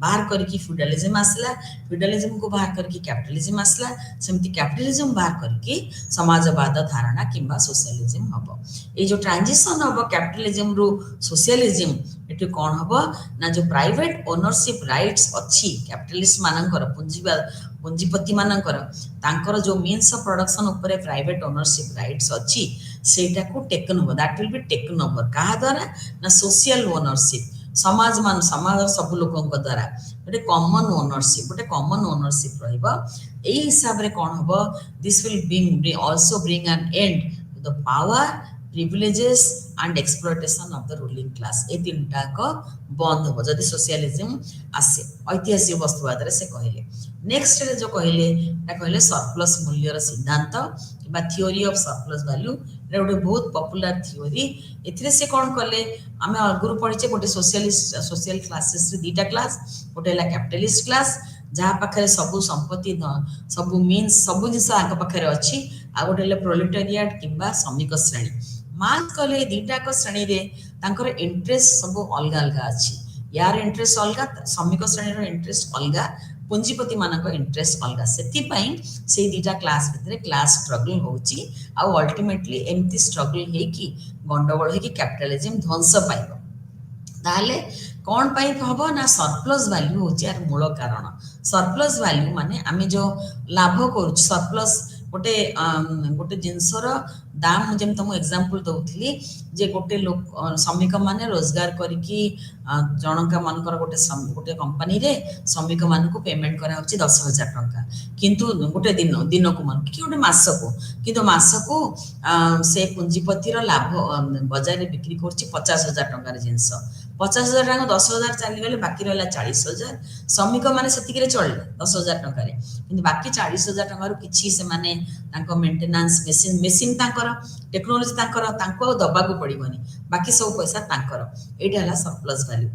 बाहर करके फ्यूडलिज्म आसला फ्यूडलिज्म को बाहर करके कैपिटलिज्म आसला सेमती कैपिटलिज्म बाहर करके समाजवाद धारणा किंबा सोशलिज्म हबो ए जो ट्रांजिशन हबो कैपिटलिज्म रो सोशलिज्म एटु कोन हबो ना जो प्राइवेट ओनरशिप राइट्स अछि कैपिटलिस्ट मानकर पुंजीपति मानकर तांकर जो मीन्स ऑफ प्रोडक्शन ऊपर प्राइवेट ओनरशिप राइट्स अछि सेटा को टेकन हो that will be taken over कहा द्वारा ना सोशल ओनरशिप समाज सब लोगों द्वारा गोटे कॉमन ओनरशिप रहिबा एई हिसाब रे कोन हबो this will be also bring an end to the power privileges and exploitation of the ruling class ए तीनटा को बंद हो जदि सोशलिज्म आसे ऐतिहासिक वस्तुवाद रे से कहले नेक्स्ट रे जो कहले सरप्लस मूल्य रो सिद्धांत किबा थ्योरी ऑफ सरप्लस वैल्यू रे गोटे बहुत पॉपुलर थ्योरी एथिरे से कोन करले हमें अगुरु पढिचे गोटे सोशल क्लासेस रे दीटा क्लास गोटे ला कैपिटलिस्ट क्लास जहाँ पाखे सबु संपत्ति सबु मीन्स सबु जिस आग पाखे अच्छी आ गोटे प्रोलेटारिएट किंबा श्रमिक श्रेणी मार्क्स कहले दीटा को श्रेणी रे तांकर इंटरेस्ट सब अलग अलग अछि यार इंटरेस्ट अलग श्रमिक श्रेणी रो इंटरेस्ट अलग पुंजीपति मानक इंटरेस्ट अलग सेति पई से दीटा क्लास भितरे क्लास स्ट्रगल होची आ अल्टीमेटली एमती स्ट्रगल हे कि गंडगोल हे कि कैपिटलिज्म ध्वंस पाइबो ताले कौन पाई हबो ना सरप्लस वैल्यू होची यार मूल कारण सरप्लस वैल्यू माने आमे जो लाभ करू सरप्लस गोटे जिनसर दाम जेम तुम एग्जांपल दउथली जे गोटे लोक श्रमिक माने रोजगार करिकी जनका मानकर गोटे कंपनी रे श्रमिक मान को पेमेंट करा होची 10,000 टंका किंतु गोटे दिन को मान कि गोटे मास को से पुंजीपति रो लाभ बाजार रे बिक्री करची 50,000 टंका रे जिंस 50,000 टंका 10,000 चली गले बाकी रहला 40,000 श्रमिक माने सेतिके रे चलले 10,000 टंका रे किंतु बाकी 40,000 टंका रो किछि से माने तांको मेंटेनेंस मेसिन तांकर टेक्नोलॉजी तांको दबा को पड़िबनी बाकी सब पैसा तांकर एटा हला सरप्लस वैल्यू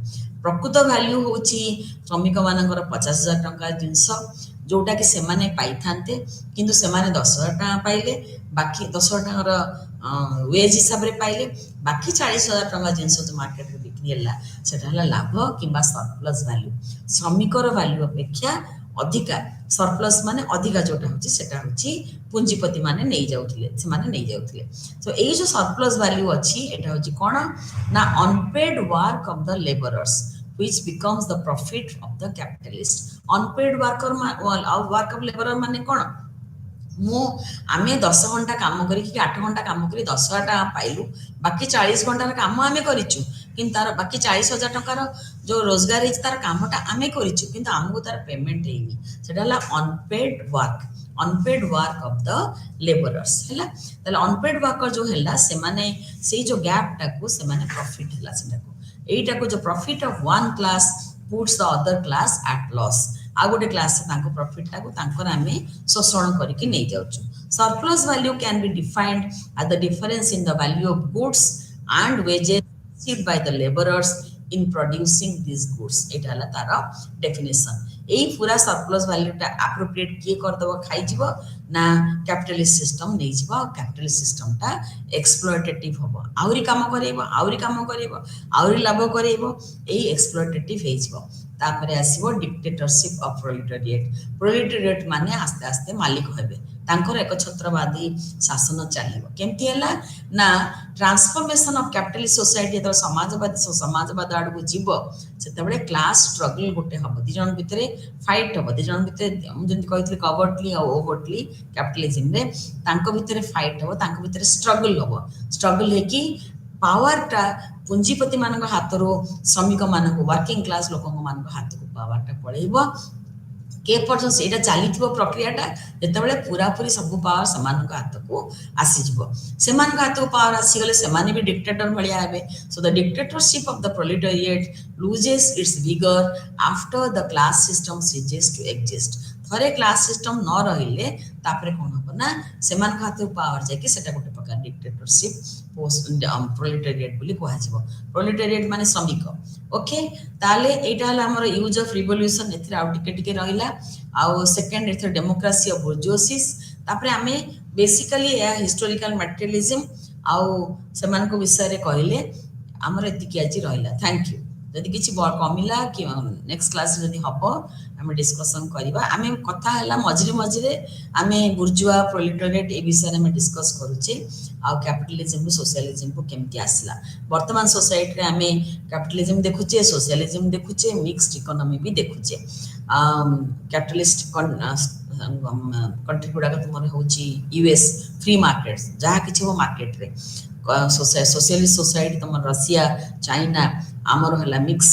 प्रकृत वैल्यू होची श्रमिक मानकर 50,000 टंका जिंस जोटा कि सेमाने पाई थांते किंतु सेमाने 10,000 टंका पाइले बाकी 10,000 टंका वेज हिसाब रे पाइले बाकी 40,000 टंका जिंस जो मार्केट रे बिक्री हला सेटा हला लाभ किंबा सरप्लस वैल्यू श्रमिक रो वैल्यू अपेक्षा अधिका सरप्लस माने अधिका जोटा होची सेटा होची पुंजीपति माने नै जाउथिले से माने नै जाउथिले तो एई जो सरप्लस वैल्यू अछि एटा होची कोन ना unpaid work of the labourers which becomes the profit of the capitalist. Unpaid worker work of laborer माने कौन मु आमे 10 घंटा काम करी 8 घंटा काम करी 10,000 टका पाइलु बाकी 40 घंटार काम आमे करिचु किंतु तार बाकी 40,000 टकार जो रोजगार है तार कामटा आमे करिचु किंतु हमको तार पेमेंट हेनी सेटा हला unpaid work of the labourers हैला तले अनपेड वर्कर जो हैला से माने से जो गैप टाको से माने प्रॉफिट हैला सेटाको एटा को जो profit of one class puts the other class at loss आ गोटे क्लास तांको प्रॉफिट टाको तांकर आमे शोषण करके नहीं जाउछु surplus value can be defined at the difference in the value of goods and wages received by the laborers in producing these goods एटा हला तार डेफिनेशन एई पूरा सरप्लस वैल्यू टा एप्रोप्रिएट किए कर दबो खाइ जीवो ना कैपिटलिस्ट सिस्टम नै जीवो कैपिटलिस्ट सिस्टम टा एक्सप्लॉयटेटिव होबो आउरी काम करेबो आउरी लाभ करेबो एई एक्सप्लॉयटेटिव हे जीवो तापरे आसीबो डिक्टेटरशिप ऑफ प्रोलेटेरिएट माने आस्ते आस्ते मालिक हेबे तांकर एक छत्रवादी शासन चलिबो केमती हला ना ट्रांसफॉर्मेशन ऑफ कैपिटलिस्ट सोसाइटी तो समाजवाद आडू जीवो सेतबेले क्लास स्ट्रगल गोटे हबो दि जन भितरे फाइट हबो दि जन भितरे जंती कहितले कवर्टली और ओवर्टली कैपिटलिज्म रे तांको भितरे फाइट हबो तांको भितरे स्ट्रगल है कि पावर टा पुंजीपति मानक हाथरो श्रमिक मानक वर्किंग क्लास लोक मानक हाथ को पावर टा पळेइबो के पर्सन सेटा चलीथिबो प्रक्रियाटा जेतेबेले पूरा पूरी सब पावर समान हाथ को आसी जिवो समान हाथ को पावर आसी गले समान भी डिक्टेटर भलिया हेबे so the dictatorship of the proletariat loses its vigour after the class system ceases to exist थरे क्लास सिस्टम न रहिले तापरे कोन हो ना समान हाथ को पावर जाय कि सेटा गोटे प्रकार डिक्टेटरशिप पोस्ट प्रोलेटेरिएट बोली कहआ जिवो प्रोलेटेरिएट माने श्रमिक ओके ताले एटा हला हमर यूज ऑफ रिवोल्यूशन एथरे आउ टिके रहिला आउ सेकंड एथरे डेमोक्रेसी ऑफ बुर्जुआसीस तापरे आमे बेसिकली या हिस्टोरिकल मटेरियलिज्म आउ समान को विषय रे कहिले हमर एति कि आज रहिला थैंक यू जदि किछि कमिला कि नेक्स्ट क्लास जदि हबो आमे डिस्कशन करिबा आमे कथा हला मझिरे आमे बुर्जुआ प्रोलेटेरिएट ए विषय में डिस्कस करूचे आ कैपिटलिज्म सोशलिज्म को केमती आसला वर्तमान सोसाइटी रे आमे कैपिटलिज्म देखुचे सोशलिज्म देखुचे मिक्स्ड इकोनॉमी भी देखुचे कैपिटलिस्ट कंट्री गुडा तुमर होची यूएस फ्री मार्केट्स जहा किछि हो मार्केट रे सोशलिस्ट सोसाइटी तुम रशिया चाइना आमर हला मिक्स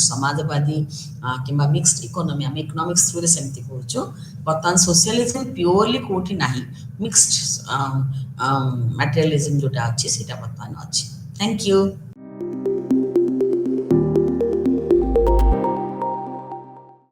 समाजवादी किंबा मिक्स्ड इकोनॉमी आम इकोनॉमिक्स थ्रू सेमती कहूँ बर्तमान सोशलिज्म प्योरली कोठी नाही मिक्स्ड मटेरियलिज्म जोटा अच्छी बर्तमान अच्छी थैंक यू।